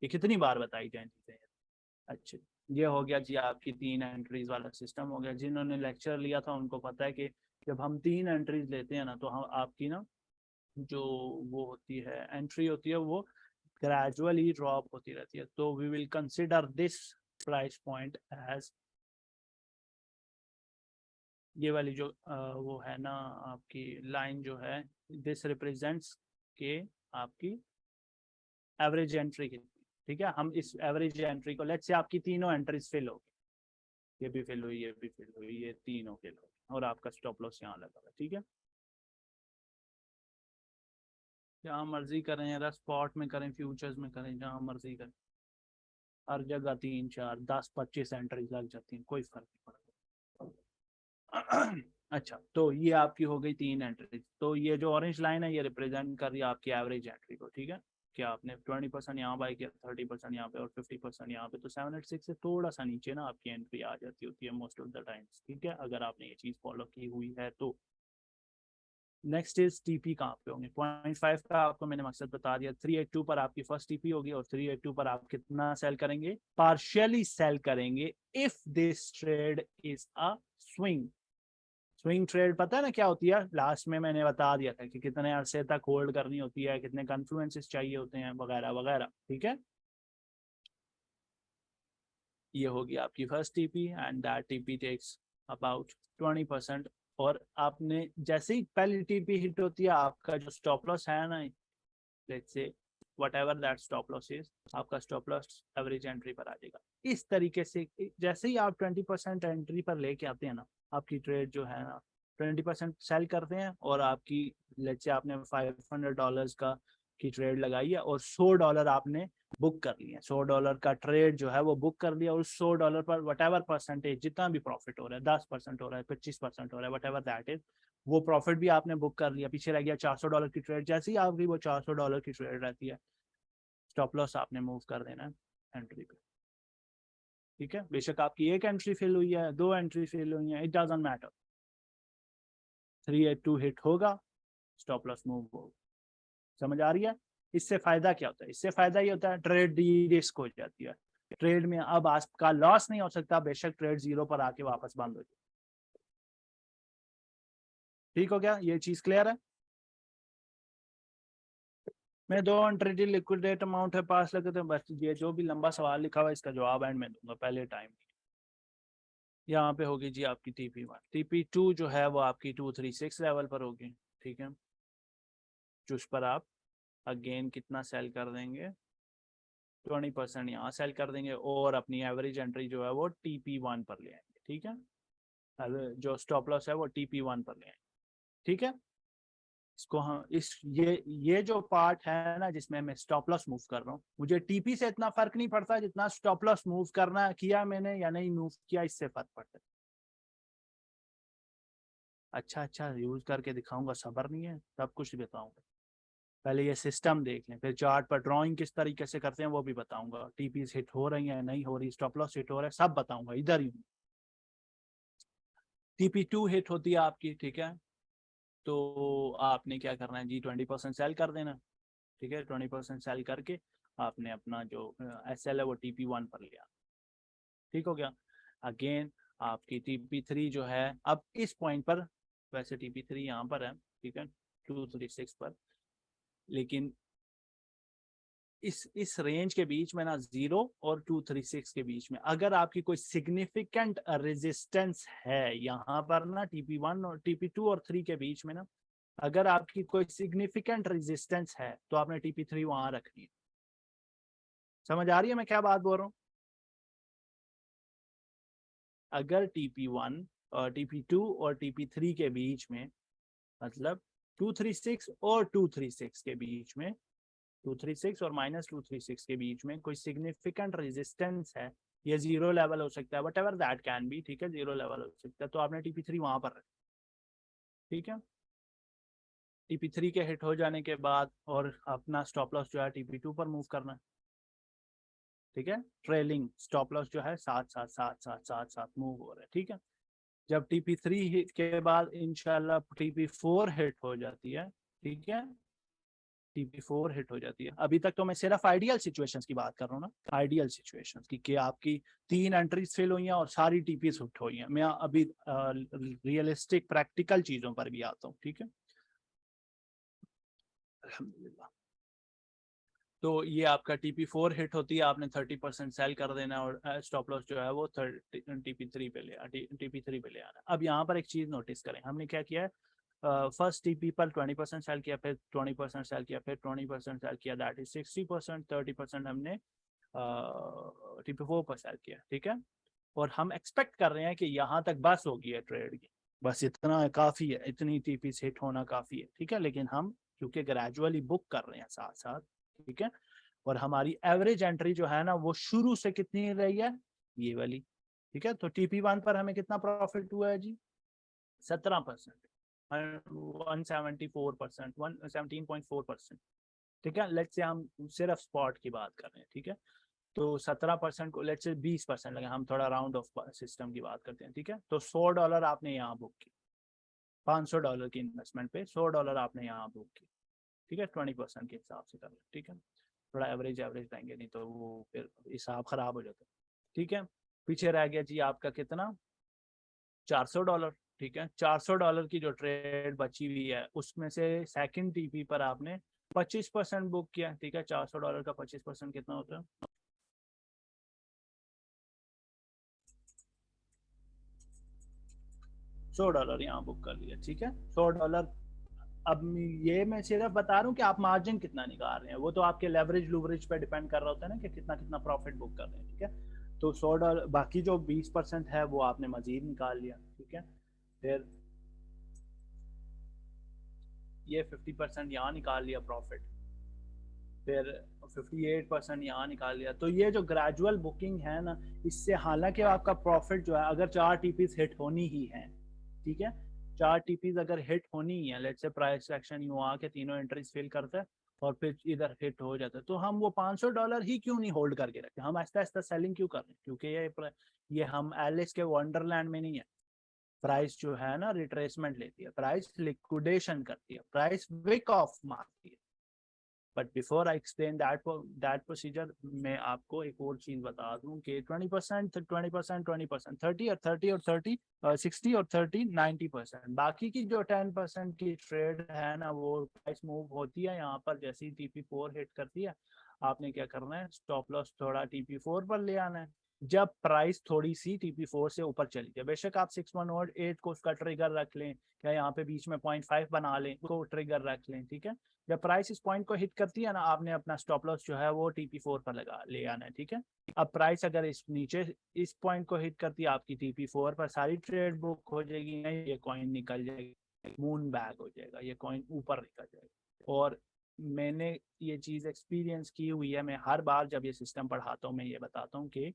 A: ये कितनी बार बताई जाए चीजें। अच्छा, ये हो गया जी आपकी 3 एंट्रीज वाला सिस्टम हो गया। जिन्होंने लेक्चर लिया था उनको पता है कि जब हम 3 एंट्रीज लेते हैं ना, तो हम आपकी ना जो वो होती है एंट्री होती है, वो ग्रेजुअली ड्रॉप होती रहती है। तो we will consider this price point as, ये वाली जो वो है ना आपकी लाइन जो है, दिस रिप्रेजेंट्स के आपकी एवरेज एंट्री की, ठीक है। हम इस एवरेज एंट्री को, लेट्स से आपकी तीनों एंट्रीज फिल हो, ये भी फिल हुई, ये भी फिल हुई, ये तीनों फिल हुई, और आपका स्टॉप लॉस यहाँ लगा हुआ, ठीक है। जहाँ मर्जी करें, या स्पॉट में करें, फ्यूचर्स में करें, जहाँ मर्जी करें, हर जगह 3-4-10-25 एंट्रीज लग जाती हैं, कोई फर्क नहीं पड़ता। अच्छा, तो ये आपकी हो गई 3 एंट्रीज। तो ये जो ऑरेंज लाइन है, ये रिप्रेजेंट कर रही है आपकी एवरेज एंट्री को, ठीक है। कि आपने 20% यहाँ बाई किया, 30% यहाँ पे और 50% यहाँ पे, तो 786 से थोड़ा सा नीचे ना आपकी एंट्री आ जाती होती है मोस्ट ऑफ द टाइम्स, ठीक है, अगर आपने ये चीज़ फॉलो की हुई है तो। नेक्स्ट इज टीपी कहाँ पे होंगे। 0.5 का आपको मैंने मकसद बता दिया। 382 पर आपकी फर्स्ट टीपी होगी, और 382 पर आप कितना सेल करेंगे, पार्शियली सेल करेंगे if this trade is a swing. Swing trade पता है ना क्या होती है, लास्ट में मैंने बता दिया था कि कितने अरसे तक होल्ड करनी होती है, कितने कन्फ्लुएंसेस चाहिए होते हैं, वगैरह वगैरह, ठीक है। ये होगी आपकी first TP, and that TP takes about 20%। और आपने जैसे ही पहली टीपी हिट होती है, आपका जो स्टॉप लॉस है ना, let's say whatever that stop loss is, आपका स्टॉप लॉस एवरेज एंट्री पर आ जाएगा। इस तरीके से जैसे ही आप 20% एंट्री पर लेके आते हैं ना, आपकी ट्रेड जो है ना 20% सेल करते हैं, और आपकी लेट्स से आपने $500 का की ट्रेड लगाई है, और $100 आपने बुक कर लिया। $100 का ट्रेड जो है वो बुक कर लिया, और उस $100 पर वट परसेंटेज जितना भी प्रॉफिट हो रहा है, 10% हो रहा है, 25% हो रहा है, वट एवर दैट इज, वो प्रॉफिट भी आपने बुक कर लिया। पीछे रह गया $400 की ट्रेड, जैसे ही आपकी वो $400 की ट्रेड रहती है, स्टॉप लॉस आपने मूव कर देना है एंट्री पे, ठीक है। बेशक आपकी एक एंट्री फेल हुई है, 2 एंट्री फेल हुई है, इट डजंट मैटर, 382 हिट होगा, स्टॉप लॉस मूव होगा। समझ आ रही है। इससे फायदा क्या होता है, इससे फायदा ये होता है ट्रेड डी रिस्क हो जाती है। ट्रेड में अब आपका लॉस नहीं हो सकता, बेशक ट्रेड जीरो पर आके वापस बंद हो जाए, ठीक हो गया, ये चीज क्लियर है। मैं 2 एंट्री लिक्विडेट अमाउंट है पास लगे थे, बस ये जो भी लंबा सवाल लिखा हुआ है इसका जवाब एंड में दूंगा, पहले टाइम। यहाँ पे होगी जी आपकी TP1। TP2 जो है वो आपकी 236 लेवल पर होगी, ठीक है। जिस पर आप अगेन कितना सेल कर देंगे, 20% यहाँ सेल कर देंगे, और अपनी एवरेज एंट्री जो है वो TP1 पर ले आएंगे, ठीक है। जो स्टॉप लॉस है वो TP1 पर ले आएंगे। ठीक है, इसको हम ये जो पार्ट है ना जिसमें मैं स्टॉप लॉस मूव कर रहा हूँ, मुझे टीपी से इतना फर्क नहीं पड़ता जितना स्टॉप लॉस मूव करना किया मैंने या नहीं मूव किया, इससे फर्क पड़ता है। अच्छा यूज करके दिखाऊंगा, सब्र नहीं है, सब कुछ बताऊंगा। पहले ये सिस्टम देख लें, फिर चार्ट पर ड्राइंग किस तरीके से करते हैं वो भी बताऊंगा, टीपी हिट हो रही है नहीं हो रही, स्टॉप लॉस हिट हो रहा है, सब बताऊंगा, इधर ही। TP2 हिट होती है आपकी, ठीक है, तो आपने क्या करना है जी, 20% सेल कर देना, ठीक है, 20% सेल करके आपने अपना जो SL है वो TP1 पर लिया, ठीक हो गया। अगेन आपकी TP3 जो है अब इस पॉइंट पर, वैसे TP3 यहाँ पर है, ठीक है, 236 पर, लेकिन इस रेंज के बीच में ना 0 और 236 के बीच में अगर आपकी कोई सिग्निफिकेंट रेजिस्टेंस है यहाँ पर ना, TP1 और TP2 और 3 के बीच में ना, अगर आपकी कोई सिग्निफिकेंट रेजिस्टेंस है तो आपने TP3 वहां रखनी है। समझ आ रही है मैं क्या बात बोल रहा हूँ? अगर TP1 और TP2 और TP3 के बीच में, मतलब 236 और 236 के बीच में, 236 और -236 के बीच में कोई सिग्निफिकेंट रेजिस्टेंस है, ये जीरो लेवल हो सकता है, what ever that can be, ठीक है, जीरो लेवल हो सकता है, तो आपने TP3 वहां पर रखा, ठीक है। TP3 के हिट हो जाने के बाद और अपना स्टॉप लॉस जो है TP2 पर मूव करना है, ठीक है, ट्रेलिंग स्टॉप लॉस जो है साथ साथ साथ साथ साथ साथ मूव हो रहा है, ठीक है। जब TP3 हिट के बाद इंशाल्लाह TP4 हिट हो जाती है, ठीक है, TP4 हिट हो जाती है। अभी तक तो मैं सिर्फ आइडियल सिचुएशंस की बात कर रहा हूँ ना, आइडियल सिचुएशंस की, कि आपकी 3 एंट्रीज फेल हुई हैं और सारी टीपीज हिट हुई हैं। मैं अभी रियलिस्टिक प्रैक्टिकल चीजों पर भी आता हूँ, ठीक है, अल्हम्दुलिल्लाह। तो ये आपका TP4 हिट होती है, आपने 30% सेल कर देना और स्टॉप लॉस जो है वो TP3 पे ले TP3 पे ले आना। अब यहाँ पर एक चीज नोटिस करें, हमने क्या किया है, फर्स्ट TP पर 20% सेल किया, फिर 20% सेल किया, फिर 20% सेल किया, दैट इज 60%, 30% हमने TP4 पर सेल किया, ठीक है। और हम एक्सपेक्ट कर रहे हैं कि यहाँ तक बस होगी है ट्रेड की, बस इतना काफ़ी है, इतनी TP हिट होना काफ़ी है, ठीक है। लेकिन हम क्योंकि ग्रेजुअली बुक कर रहे हैं साथ साथ, ठीक है, और हमारी एवरेज एंट्री जो है ना वो शुरू से कितनी रही है, ये वाली, ठीक है। तो TP1 पर हमें कितना प्रॉफिट हुआ है जी, 17%, 174%, 117.4%, ठीक है। लेट्स से हम सिर्फ स्पॉट की बात कर रहे हैं, ठीक है, तो 17% को लेट्स से 20% लगे, हम थोड़ा राउंड ऑफ सिस्टम की बात करते हैं, ठीक है। तो $100 आपने यहाँ बुक की, $500 की इन्वेस्टमेंट पे $100 आपने यहाँ बुक की, ठीक है, 20% के हिसाब से कर लें, ठीक है। थोड़ा एवरेज एवरेज लेंगे, नहीं तो वो फिर हिसाब खराब हो जाता है, ठीक है। पीछे रह गया जी आपका कितना, $400, ठीक है। $400 की जो ट्रेड बची हुई है उसमें से सेकंड TP पर आपने 25% बुक किया, ठीक है। $400 का 25% कितना होता है, $100 यहाँ बुक कर लिया, ठीक है, $100। अब ये मैं सिर्फ बता रहा हूँ कि आप मार्जिन कितना निकाल रहे हैं, वो तो आपके लेवरेज लूवरेज पे डिपेंड कर रहा होता है ना, कि कितना कितना प्रॉफिट बुक कर रहे हैं, ठीक है। तो $100, बाकी जो 20% है वो आपने मजीद निकाल लिया, ठीक है। फिर ये 50% यहाँ निकाल लिया प्रॉफिट, फिर 58% यहाँ निकाल लिया। तो ये जो ग्रेजुअल बुकिंग है ना, इससे हालांकि आपका प्रॉफिट जो है, अगर 4 TPs हिट होनी ही है, ठीक है, 4 TPs अगर हिट होनी ही है, लेट्स से प्राइस एक्शन यूँ आके तीनों एंट्रीज फिल करता है और फिर इधर हिट हो जाता है, तो हम वो $500 ही क्यों नहीं होल्ड करके रखते, हम आहिस्ता आहिस्ता सेलिंग क्यों कर रहे हैं, क्योंकि ये हम एलिस के वंडरलैंड में नहीं है। प्राइस जो है ना रिट्रेसमेंट लेती है, प्राइस लिक्विडेशन करती है, प्राइस विक ऑफ मारती है। But before I explain that procedure, मैं आपको एक और चीज बता दूं कि 20%, 20%, 20%, 30 और 30 और 30, 60 और 30, 90%, बाकी की जो 10% की ट्रेड है ना वो प्राइस मूव होती है यहाँ पर, जैसे ही TP4 हिट करती है आपने क्या करना है, स्टॉप लॉस थोड़ा TP4 पर ले आना है। जब प्राइस थोड़ी सी TP4 से ऊपर चली जाए, बेशक आप 618 को उसका ट्रिगर रख लें, या यहाँ पे बीच में 0.5 बना लें, उसको ट्रिगर रख लें, ठीक है। जब प्राइस इस पॉइंट को हिट करती है ना, आपने अपना स्टॉप लॉस जो है वो TP4 पर लगा ले आना है, ठीक है। अब प्राइस अगर इस नीचे इस पॉइंट को हिट करती है, आपकी TP4 पर सारी ट्रेड बुक हो जाएगी, नहीं ये कॉइन निकल जाएगी, मून बैग हो जाएगा, ये कॉइन ऊपर निकल जाएगा। और मैंने ये चीज़ एक्सपीरियंस की हुई है, मैं हर बार जब ये सिस्टम पढ़ाता हूँ मैं ये बताता हूँ कि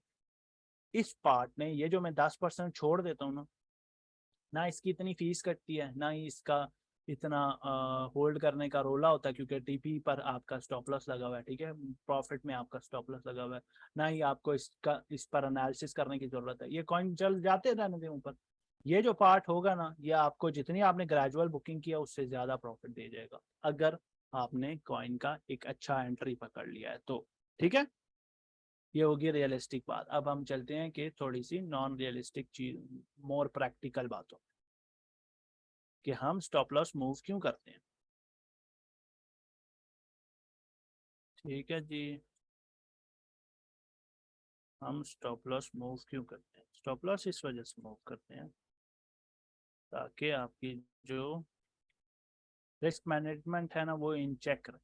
A: इस पार्ट में ये जो मैं 10% छोड़ देता हूँ ना इसकी इतनी फीस कटती है, ना ही इसका इतना होल्ड करने का रोला होता है, क्योंकि टीपी पर आपका स्टॉप लॉस लगा हुआ है, ठीक है, प्रॉफिट में आपका स्टॉप लॉस लगा हुआ है, ना ही आपको इस पर एनालिसिस करने की जरूरत है, ये कॉइन चल जाते रहने दें ऊपर। ये जो पार्ट होगा ना, ये आपको जितनी आपने ग्रेजुअल बुकिंग किया उससे ज्यादा प्रॉफिट दे जाएगा, अगर आपने कॉइन का एक अच्छा एंट्री पकड़ लिया है तो। ठीक है, ये होगी रियलिस्टिक बात। अब हम चलते हैं कि थोड़ी सी नॉन रियलिस्टिक चीज, मोर प्रैक्टिकल बातों, कि हम स्टॉप लॉस मूव क्यों करते हैं। ठीक है जी, हम स्टॉप लॉस मूव क्यों करते हैं। स्टॉप लॉस इस वजह से मूव करते हैं ताकि आपकी जो रिस्क मैनेजमेंट है ना वो इन चेक रहे।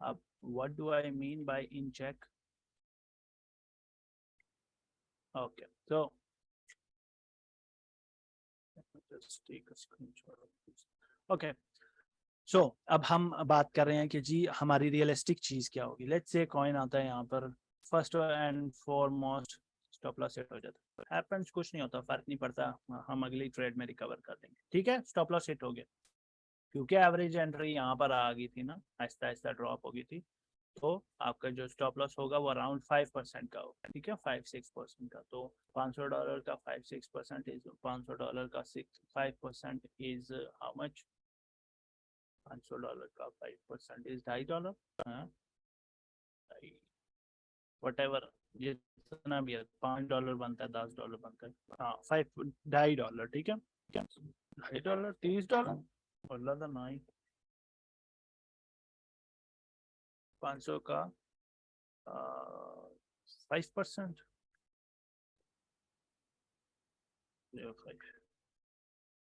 A: अब what do I mean by in check. Okay, तो ओके, सो अब हम बात कर रहे हैं कि जी हमारी रियलिस्टिक चीज क्या होगी। लेट्स से कॉइन आता है यहाँ पर, first and foremost stop loss hit हो जाता है, हैपेंस, कुछ नहीं होता, फर्क नहीं पड़ता, हम अगली ट्रेड में रिकवर कर देंगे। ठीक है, स्टॉप लॉस हिट हो गया, क्योंकि एवरेज एंट्री यहाँ पर आ गई थी ना, आहिस्ता आहिस्ता ड्रॉप हो गई थी, तो आपका जो स्टॉप लॉस होगा वो अराउंड 5% का होगा। ठीक है, 5-6% का। तो $500 का 5-6% इज $500 का 5% इज हाउ मच। $500 का 5% इज $2.5। वट एवर, जितना भी है, $5 बनता है, $10 बनता है, हाँ, $2.5। ठीक है, $2.5, $30 अल्लाह दा नाई। 500 का 5%,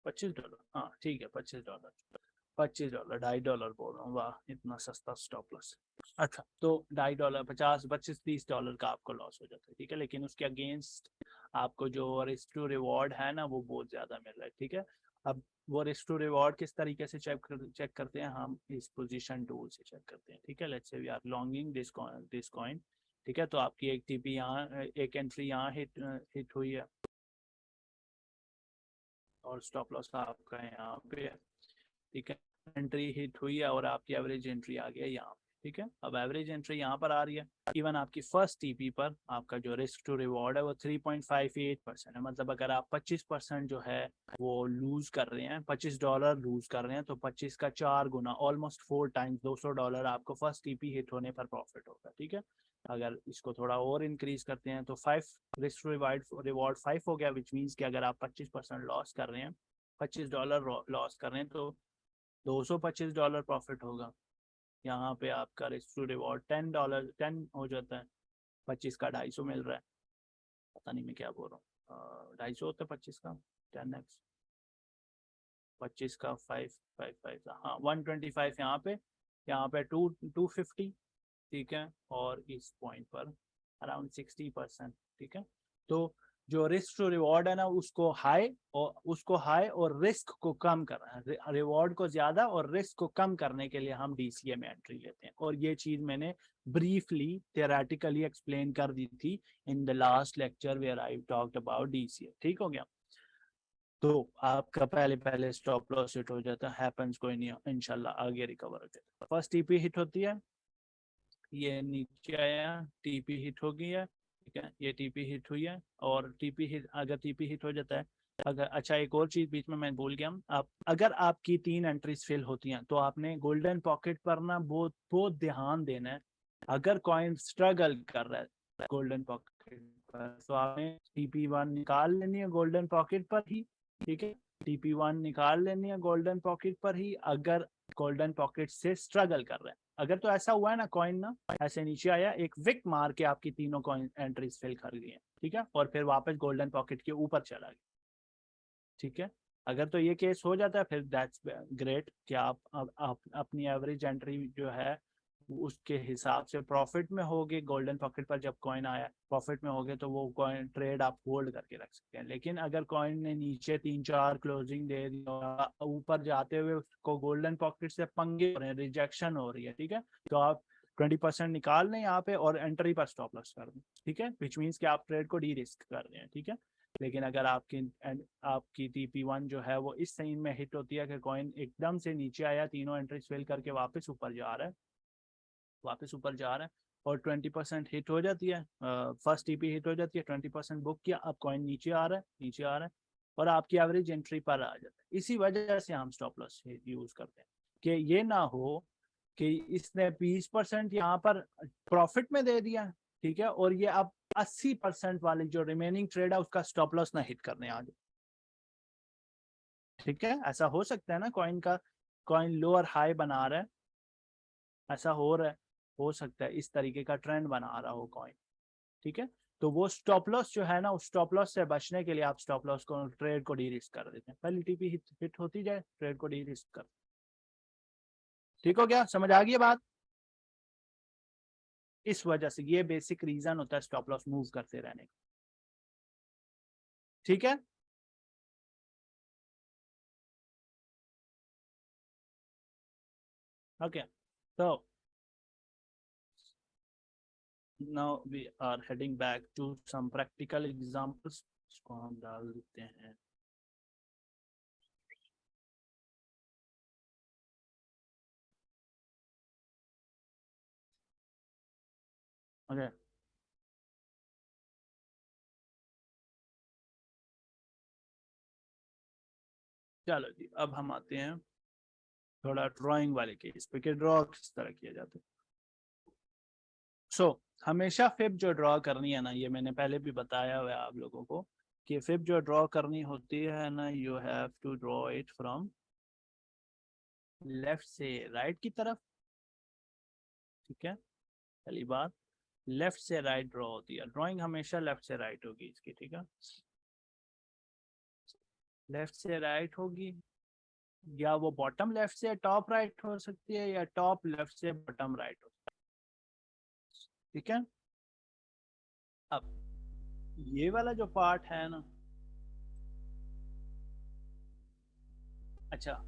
A: $25। हाँ ठीक है, $25, $25, $2.5 बोल रहा हूँ, वाह इतना सस्ता स्टॉप लॉस। अच्छा, तो $2.5, 50, 25, $30 का आपको लॉस हो जाता है। ठीक है, लेकिन उसके अगेंस्ट आपको जो रिस्क टू रिवॉर्ड है ना वो बहुत ज्यादा मिल रहा है। ठीक है, अब वो रिस्क टू रिवॉर्ड किस तरीके से चेक करते हैं, हम इस पोजीशन टूल से चेक करते हैं। ठीक है, let's say we are longing this coin. ठीक है, तो आपकी एक टीपी यहाँ, एक एंट्री यहाँ हिट हुई है, और स्टॉप लॉस आपका यहाँ पे है। ठीक है, एंट्री हिट हुई है और आपकी एवरेज एंट्री आ गया यहाँ पे। ठीक है, अब एवरेज एंट्री यहाँ पर आ रही है, इवन आपकी फर्स्ट टीपी पर आपका जो रिस्क टू रिवॉर्ड है वो 3.58% है। मतलब अगर आप 25% जो है वो लूज कर रहे हैं, $25 लूज कर रहे हैं, तो 25 का 4 गुना, ऑलमोस्ट 4 टाइम्स, $200 आपको फर्स्ट टीपी हिट होने पर प्रॉफिट होगा। ठीक है, अगर इसको थोड़ा और इंक्रीज करते हैं तो 5 रिस्क रिवॉर्ड 5 हो गया, विच मीन्स कि अगर आप 25% लॉस कर रहे हैं, $25 लॉस कर रहे हैं, तो $225 प्रॉफिट होगा। यहाँ पे आपका रिस्क टू रिवॉर्ड $10 हो जाता है, 25 का 250 मिल रहा है, पता नहीं मैं क्या बोल रहा हूँ, 250 होता है 25 का 10x, 25 का 555, हाँ 125, यहाँ पे 250। ठीक है, और इस पॉइंट पर अराउंड 60%। ठीक है, तो जो रिस्क टू रिवॉर्ड है ना उसको हाई और रिस्क को कम करना है, रिवॉर्ड को ज्यादा और रिस्क को कम करने के लिए हम डीसीए में एंट्री लेते हैं। और ये चीज मैंने ब्रीफली थियोरेटिकली एक्सप्लेन कर दी थी in the last lecture where I talked about DCA. ठीक हो गया, तो आपका पहले पहले स्टॉप लॉस हिट हो जाता है, हैपेंस, कोई नहीं, इंशाल्लाह आगे रिकवर हो जाता है। फर्स्ट टीपी हिट होती है, ये नीचे आया, टीपी हिट हो गई है। ठीक है, ये टीपी हिट हुई है, और टीपी हिट, अगर टीपी हिट हो जाता है, अगर, अच्छा एक और चीज बीच में मैं भूल गया, आप अगर आपकी 3 एंट्रीज फेल होती हैं तो आपने गोल्डन पॉकेट पर ना बहुत बहुत ध्यान देना है। अगर कॉइन स्ट्रगल कर रहा है गोल्डन पॉकेट पर, तो आपने टीपी 1 निकाल लेनी है गोल्डन पॉकेट पर ही। ठीक है, टीपी 1 निकाल लेनी है गोल्डन पॉकेट पर ही, अगर गोल्डन पॉकेट से स्ट्रगल कर रहे हैं। अगर तो ऐसा हुआ है ना, कॉइन ना ऐसे नीचे आया, एक विक मार के आपकी तीनों कॉइन एंट्रीज फिल कर गई हैं। ठीक है, और फिर वापस गोल्डन पॉकेट के ऊपर चला गया। ठीक है, अगर तो ये केस हो जाता है फिर दैट्स ग्रेट कि आप अपनी एवरेज एंट्री जो है उसके हिसाब से प्रॉफिट में होगे। गोल्डन पॉकेट पर जब कॉइन आया प्रॉफिट में होगे तो वो कॉइन ट्रेड आप होल्ड करके रख सकते हैं। लेकिन अगर कॉइन ने नीचे 3-4 क्लोजिंग दे दी और ऊपर जाते हुए उसको गोल्डन पॉकेट से पंगे हो रहे हैं, रिजेक्शन हो रही है, ठीक है, तो आप 20% निकाल लें यहाँ पे और एंट्री पर स्टॉप लॉस कर दें, ठीक है, विच मीन्स कि आप ट्रेड को डी रिस्क कर रहे हैं, ठीक है। लेकिन अगर आपकी TP1 जो है वो इस साइन में हिट होती है कि कॉइन एकदम से नीचे आया, तीनों एंट्रीज फेल करके वापस ऊपर जा रहा है, वापस ऊपर जा रहा है और 20% हिट हो जाती है, फर्स्ट TP हिट हो जाती है, 20% बुक किया, अब कॉइन नीचे आ रहा है, नीचे आ रहा है और आपकी एवरेज एंट्री पर आ जाता है। इसी वजह से हम स्टॉप लॉस यूज करते हैं कि ये ना हो कि इसने 20% यहाँ पर प्रॉफिट में दे दिया, ठीक है, और ये अब 80% वाली जो रिमेनिंग ट्रेड है उसका स्टॉप लॉस ना हिट करने आ जाए, ठीक है। ऐसा हो सकता है ना, कॉइन लोअर हाई बना रहा है, ऐसा हो रहा है, हो सकता है इस तरीके का ट्रेंड बना रहा हो कॉइन, ठीक है। तो वो स्टॉप लॉस जो है ना, उस स्टॉप लॉस से बचने के लिए आप स्टॉप लॉस को ट्रेड को डी रिस्क कर देते हैं, पहली TP हिट होती जाए ट्रेड को डी रिस्क कर, ठीक हो गया, समझ आ गई बात। इस वजह से ये बेसिक रीजन होता है स्टॉप लॉस मूव करते रहने का, ठीक है। ओके, तो now we are heading back to some practical examples, इसको हम डाल देते हैं। ओके, चलो जी, अब हम आते हैं थोड़ा ड्राइंग वाले केस पे कि ड्रॉ किस तरह किया जाता है। सो हमेशा फिब जो ड्रॉ करनी है ना, ये मैंने पहले भी बताया हुआ है आप लोगों को कि फिब जो ड्रॉ करनी होती है ना, you have to draw it from left से राइट की तरफ, ठीक है। पहली बात, लेफ्ट से राइट ड्रॉ होती है, ड्राइंग हमेशा लेफ्ट से राइट होगी इसकी, ठीक है, लेफ्ट से राइट होगी, या वो बॉटम लेफ्ट से टॉप राइट हो सकती है या टॉप लेफ्ट से बॉटम राइट हो सकती है, ठीक है। अब ये वाला जो पार्ट है ना, अच्छा,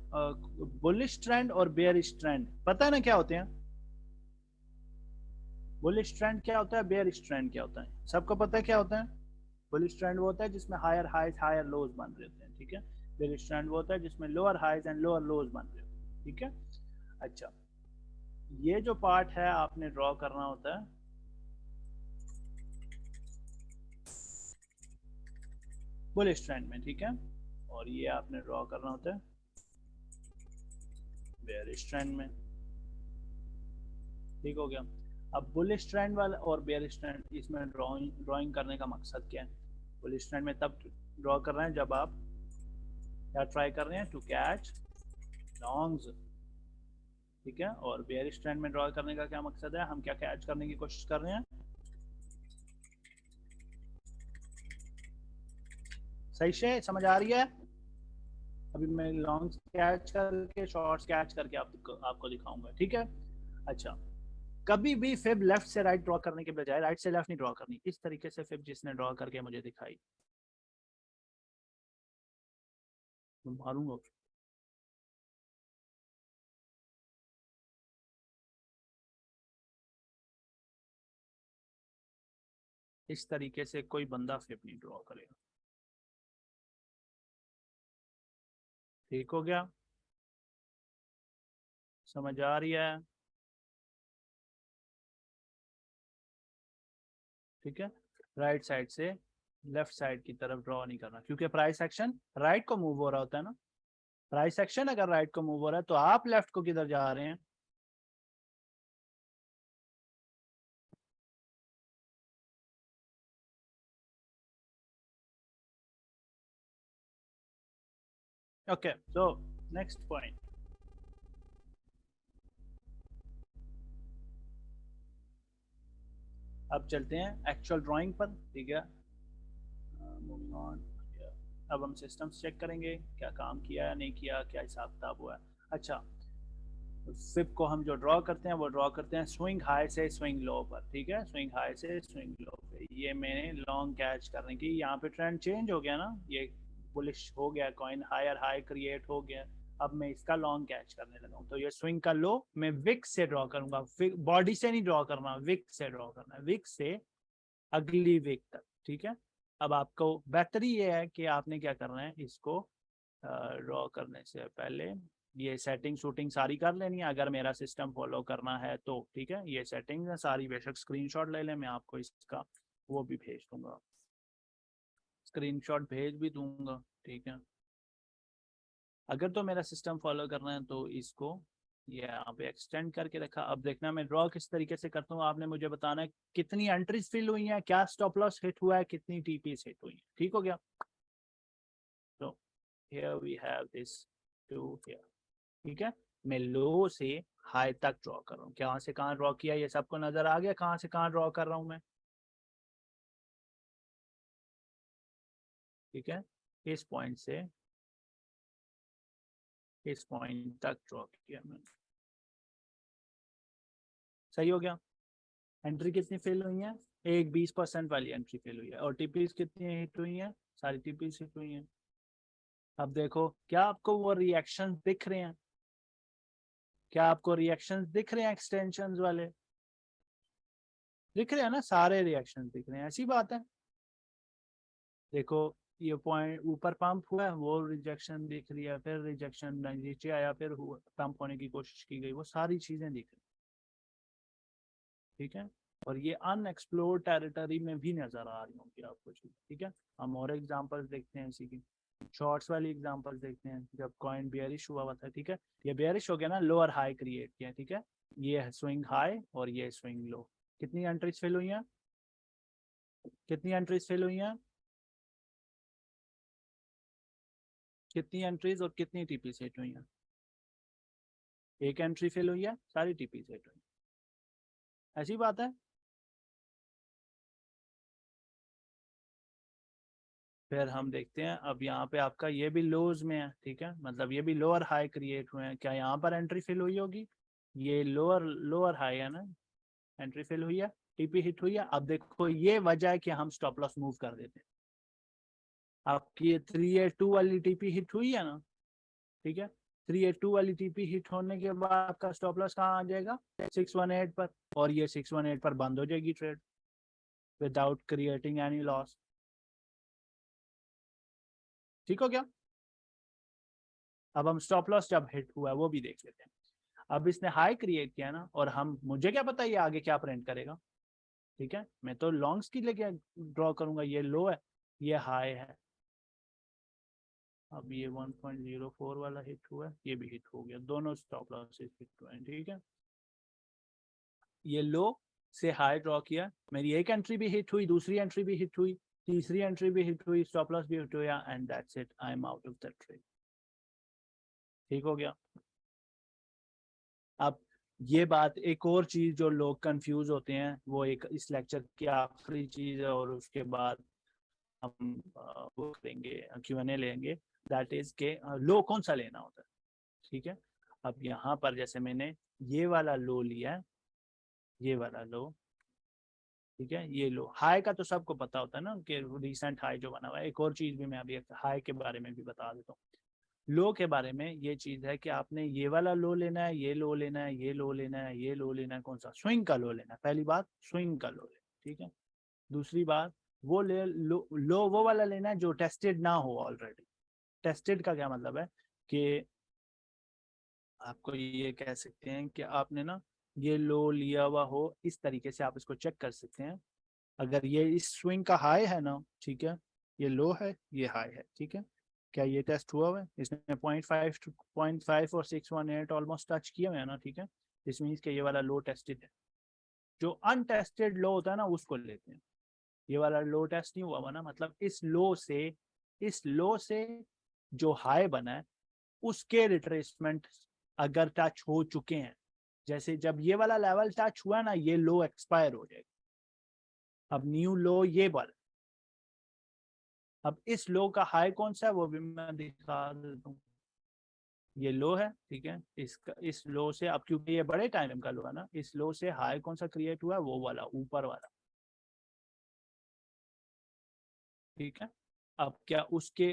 A: बुलिश ट्रेंड और बेयरिश ट्रेंड पता है ना क्या होते हैं। बुलिश ट्रेंड क्या होता है, बेयरिश ट्रेंड क्या होता है, सबको पता है क्या होता है। बुलिश ट्रेंड वो होता है जिसमें हायर हाइज हायर लोज बन रहे होते हैं, ठीक है। बेयरिश ट्रेंड वो होता है जिसमें lower highs and lower lows बन रहे होते हैं, ठीक है। अच्छा, ये जो पार्ट है आपने ड्रॉ करना होता है बुलिश ट्रेंड में, ठीक है, और ये आपने ड्रॉ करना होता है बेयरिश ट्रेंड में, ठीक हो गया। अब बुलिश ट्रेंड वाला और बेयरिश ट्रेंड, इसमें ड्राइंग करने का मकसद क्या है। बुलिश ट्रेंड में तब ड्रॉ कर रहे हैं जब आप क्या ट्राई कर रहे हैं, टू कैच लॉन्ग्स, ठीक है। और बेयरिश ट्रेंड में ड्रॉ करने का क्या मकसद है, हम क्या कैच करने की कोशिश कर रहे हैं, सही से समझ आ रही है। अभी मैं लॉन्ग्स कैच करके शॉर्ट्स कैच करके आपको दिखाऊंगा, ठीक है। अच्छा, कभी भी फिब लेफ्ट से राइट ड्रॉ करने के बजाय राइट से लेफ्ट नहीं ड्रॉ करनी, इस तरीके से फिब जिसने ड्रॉ करके मुझे दिखाई, मारूंगा इस तरीके से कोई बंदा फिब नहीं ड्रॉ करेगा, ठीक हो गया, समझ आ रही है, ठीक है। राइट साइड से लेफ्ट साइड की तरफ ड्रॉ नहीं करना, क्योंकि प्राइस एक्शन राइट को मूव हो रहा होता है ना, प्राइस एक्शन अगर राइट को मूव हो रहा है तो आप लेफ्ट को किधर जा रहे हैं, ओके। सो नेक्स्ट पॉइंट, अब चलते हैं एक्चुअल ड्राइंग पर, ठीक है। मूविंग ऑन, अब हम सिस्टम्स चेक करेंगे क्या काम किया है नहीं किया, क्या हिसाब किताब हुआ है। अच्छा, फिप को हम जो ड्रॉ करते हैं वो ड्रॉ करते हैं स्विंग हाई से स्विंग लो पर, ठीक है, स्विंग हाई से स्विंग लो पे। ये मैंने लॉन्ग कैच करने की, यहाँ पे ट्रेंड चेंज हो गया ना, ये बुलिश हो गया, कॉइन हायर हाई क्रिएट हो गया। अब मैं इसका लॉन्ग कैच करने लगा हूँ, तो ये स्विंग का लो मैं विक से ड्रॉ करूंगा, बॉडी से नहीं ड्रॉ करना, विक से ड्रॉ करना है, विक से अगली विक तक, ठीक है। अब आपको बेहतरी ये है कि आपने क्या करना है, इसको ड्रॉ करने से पहले ये सेटिंग शूटिंग सारी कर लेनी है, अगर मेरा सिस्टम फॉलो करना है तो, ठीक है। ये सेटिंग है सारी, बेशक स्क्रीनशॉट ले लें, मैं आपको इसका वो भी भेज दूंगा, स्क्रीनशॉट भेज भी दूंगा, ठीक है। अगर तो मेरा सिस्टम फॉलो करना है तो इसको ये यहाँ पे एक्सटेंड करके रखा। अब देखना मैं ड्रॉ किस तरीके से करता हूँ, आपने मुझे बताना है कितनी एंट्रीज फिल हुई हैं, क्या स्टॉप लॉस हिट हुआ है, कितनी टीपीज हिट हुई है, ठीक हो गया। तो here we have this to here, ठीक है। मैं लो से हाई तक ड्रॉ कर रहा हूँ, कहाँ से कहाँ ड्रॉ किया ये सबको नजर आ गया, कहाँ से कहाँ ड्रॉ कर रहा हूँ मैं, ठीक है। इस पॉइंट से इस पॉइंट तक ड्रॉ किया मैंने, सही हो गया। एंट्री कितनी फेल हुई है, एक 20% वाली एंट्री फेल हुई है, और टीपीज कितनी हिट हुई है, सारी टीपीज हिट हुई हैं। अब देखो क्या आपको वो रिएक्शन दिख रहे हैं, क्या आपको रिएक्शन दिख रहे हैं एक्सटेंशन वाले, दिख रहे हैं ना, सारे रिएक्शन दिख रहे हैं, ऐसी बात है। देखो ये पॉइंट ऊपर पंप हुआ है, वो रिजेक्शन दिख रही है, फिर रिजेक्शन नीचे आया, फिर पंप होने की कोशिश की गई, वो सारी चीजें दिख रही, ठीक है। और ये अनएक्सप्लोर्ड टेरिटरी में भी नजर आ रही होंगी आपको चीज, ठीक है। हम और एग्जांपल्स देखते हैं इसी की, शॉर्ट्स वाली एग्जांपल देखते हैं, जब कॉइन बेयरिश हुआ था, ठीक है। ये बेयरिश हो गया ना, लोअर हाई क्रिएट किया, ठीक है। ये है स्विंग हाई और ये स्विंग लो, कितनी एंट्रीज फेल हुई हैं, कितनी एंट्रीज फेल हुई हैं, कितनी एंट्रीज और कितनी टीपी सेट हुई हैं, एक एंट्री फेल हुई है, सारी टीपी सेट हुई, ऐसी बात है। फिर हम देखते हैं, अब यहाँ पे आपका ये भी लोज में है, ठीक है, मतलब ये भी लोअर हाई क्रिएट हुए हैं, क्या यहाँ पर एंट्री फिल हुई होगी, ये लोअर लोअर हाई है ना, एंट्री फिल हुई है, टीपी हिट हुई है। अब देखो ये वजह है कि हम स्टॉप लॉस मूव कर देते हैं, आपकी ये 382 वाली टीपी हिट हुई है ना, ठीक है। 382 वाली टीपी हिट होने के बाद आपका स्टॉप लॉस कहाँ आ जाएगा, 618 पर, और ये 618 पर बंद हो जाएगी trade without creating any loss, ठीक हो गया। अब हम स्टॉप लॉस जब हिट हुआ है वो भी देख लेते हैं। अब इसने हाई क्रिएट किया ना, और हम, मुझे क्या पता ये आगे क्या प्रिंट करेगा, ठीक है। मैं तो लॉन्ग्स की लेके ड्रॉ करूंगा, ये लो है, ये हाई है। अब ये 1.04 वाला हिट हुआ है, ये भी हिट हो गया, दोनों स्टॉप लॉस हिट हुए हैं, ठीक है। ये लो से हाई ड्रॉ किया, मेरी एक एंट्री भी हिट हुई, दूसरी एंट्री भी हिट हुई, तीसरी एंट्री भी हिट हुई, स्टॉप लॉस भी हिट हुआ, and that's it, I am out of the trade, ठीक हो गया। अब ये बात, एक और चीज जो लोग कंफ्यूज होते हैं, वो एक इस लेक्चर की आखिरी चीज है, और उसके बाद हम वो करेंगे, Q&A लेंगे, दैट इज के लो कौन सा लेना होता है, ठीक है। अब यहाँ पर जैसे मैंने ये वाला लो लिया है, ये वाला लो, ठीक है, ये लो, हाई का तो सबको पता होता है ना कि रिसेंट हाई जो बना हुआ है। एक और चीज भी मैं अभी हाई के बारे में भी बता देता हूँ, लो के बारे में ये चीज है कि आपने ये वाला लो लेना है, ये लो लेना है, ये लो लेना है, ये लो लेना है, कौन सा, स्विंग का लो लेना है, पहली बात स्विंग का लो लेना, ठीक है। दूसरी बात, वो लो वो वाला लेना है जो टेस्टेड ना हो ऑलरेडी। टेस्टेड का क्या मतलब है कि आपको ये कह सकते हैं कि आपने ना ये लो लिया हुआ हो, इस तरीके से आप इसको चेक कर सकते हैं। अगर ये इस स्विंग का हाई है ना, ठीक है, ये लो है, ये हाई है, ठीक है। क्या ये टेस्ट हुआ है, इसने 0.5 और 618 ऑलमोस्ट टच किए हुए हैं ना, ठीक है। दिस मीन्स कि ये वाला लो टेस्टेड है। जो अनटेस्टेड लो होता है ना उसको लेते हैं, ये वाला लो टेस्ट नहीं हुआ हुआ ना, मतलब इस लो से जो हाई बना है उसके रिट्रेसमेंट अगर टच हो चुके हैं, जैसे जब ये वाला लेवल टच हुआ ना, ये लो एक्सपायर हो जाएगा। अब न्यू लो ये वाला, अब इस लो का हाई कौन सा है वो भी मैं दिखा देता हूँ, ये लो है, ठीक है, इसका इस लो से, अब क्योंकि ये बड़े टाइम का लो है ना, इस लो से हाई कौन सा क्रिएट हुआ है, वो वाला ऊपर वाला, ठीक है। अब क्या उसके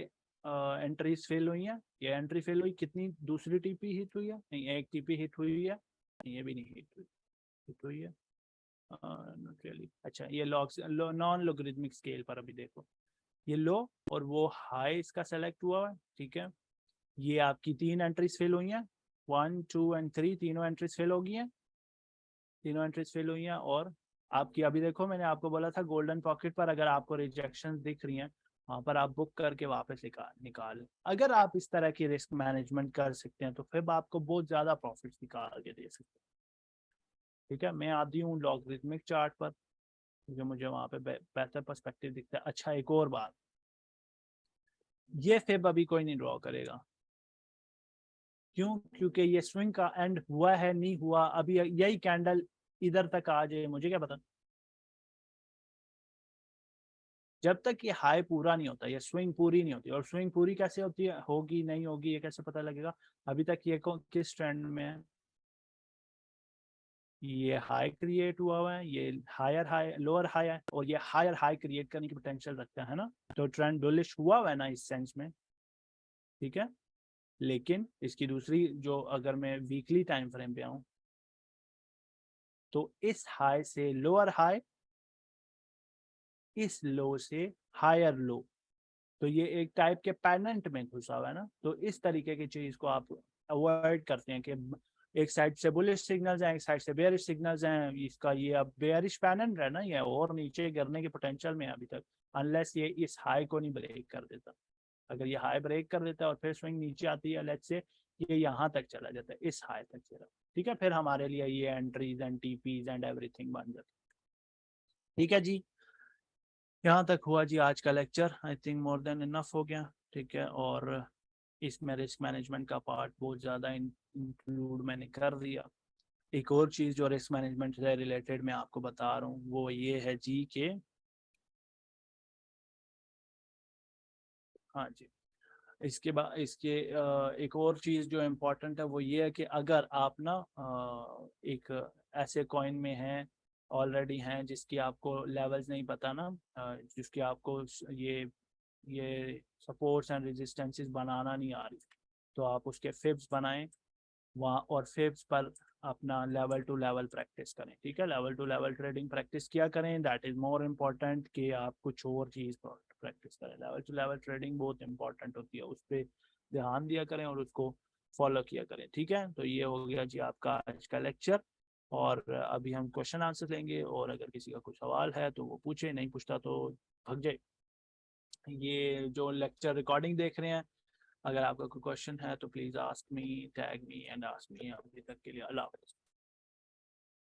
A: एंट्रीज फेल हुई हैं, ये एंट्री फेल हुई, कितनी दूसरी टीपी हिट हुई है, नहीं एक टीपी हिट हुई है, नहीं, ये भी नहीं हिट हुई है, नॉट रियली। अच्छा, ये नॉन लोगरिथमिक स्केल पर अभी देखो, ये लो और वो हाई इसका सेलेक्ट हुआ है, ठीक है। ये आपकी 3 एंट्रीज फेल हुई हैं, 1 2 एंड 3, तीनों एंट्रीज फेल हो गई हैं, तीनों एंट्रीज फेल हुई हैं। और आपकी अभी देखो, मैंने आपको बोला था गोल्डन पॉकेट पर अगर आपको रिजेक्शन दिख रही हैं, वहां पर आप बुक करके वापस निकाल। अगर आप इस तरह की रिस्क मैनेजमेंट कर सकते हैं तो फिर आपको बहुत ज्यादा प्रॉफिट निकाल के दे सकते हैं, ठीक है। मैं आती हूँ लॉगरिथमिक चार्ट पर, क्योंकि मुझे वहां पे बेहतर पर्सपेक्टिव दिखता है। अच्छा, एक और बात, ये फिब अभी कोई नहीं ड्रॉ करेगा, क्यों? क्योंकि ये स्विंग का एंड हुआ है नहीं हुआ, अभी यही कैंडल इधर तक आ जाए, मुझे क्या पता। जब तक ये हाई पूरा नहीं होता, ये स्विंग पूरी नहीं होती, और स्विंग पूरी कैसे होती है, होगी नहीं होगी, ये कैसे पता लगेगा? अभी तक ये किस ट्रेंड में है, ये हाई क्रिएट हुआ है, ये हायर हाई लोअर हाई है, और ये हायर हाई क्रिएट करने की पोटेंशियल रखता है ना, तो ट्रेंड बुलिश हुआ है ना इस सेंस में, ठीक है। लेकिन इसकी दूसरी जो, अगर मैं वीकली टाइम फ्रेम पे आऊं, तो इस हाई से लोअर हाई, इस लो से हायर लो, तो ये एक टाइप के पैरेंट में घुसा हुआ है ना, तो इस तरीके की चीज को आप अवॉइड करते हैं कि एक साइड से बुलिश सिग्नल्स हैं, एक साइड से बेयरिश सिग्नल्स हैं, इसका ये अब बेयरिश पैरेंट है ना, ये और नीचे गिरने के पोटेंशियल में अभी तक, अनलेस ये इस हाई को नहीं ब्रेक कर देता। अगर ये हाई ब्रेक कर देता है और फिर स्विंग नीचे आती है, लेट्स से ये यहाँ तक चला जाता है, इस हाई तक चला, ठीक है, फिर हमारे लिए ये entries and TPs and everything बन जाता है, ठीक है जी। यहाँ तक हुआ जी आज का lecture, I think more than enough हो गया, ठीक है। और इसमें रिस्क मैनेजमेंट का पार्ट बहुत ज़्यादा इंक्लूड मैंने कर दिया। एक और चीज़ जो रिस्क मैनेजमेंट से रिलेटेड मैं आपको बता रहा हूँ वो ये है जी के, हाँ जी, इसके बाद इसके एक और चीज़ जो इम्पोर्टेंट है वो ये है कि अगर आप ना एक ऐसे कॉइन में हैं, ऑलरेडी हैं, जिसकी आपको लेवल्स नहीं पता ना, जिसकी आपको ये सपोर्ट्स एंड रेजिस्टेंसेस बनाना नहीं आ रही, तो आप उसके फिब्स बनाएं वहाँ, और फिब्स पर अपना लेवल टू लेवल प्रैक्टिस करें, ठीक है। Level to level trading practice किया करें, दैट इज मोर इम्पोर्टेंट कि आप कुछ और चीज़ प्रैक्टिस करें। लेवल टू लेवल ट्रेडिंग बहुत इंपॉर्टेंट होती है, उस पर ध्यान दिया करें और उसको फॉलो किया करें, ठीक है। तो ये हो गया जी आपका आज का लेक्चर, और अभी हम क्वेश्चन आंसर लेंगे, और अगर किसी का कुछ सवाल है तो वो पूछे, नहीं पूछता तो भग जाए। ये जो लेक्चर रिकॉर्डिंग देख रहे हैं, अगर आपका कोई क्वेश्चन है तो please ask me, tag me and ask me. अभी तक के लिए अल्लाह हाफ़िज़।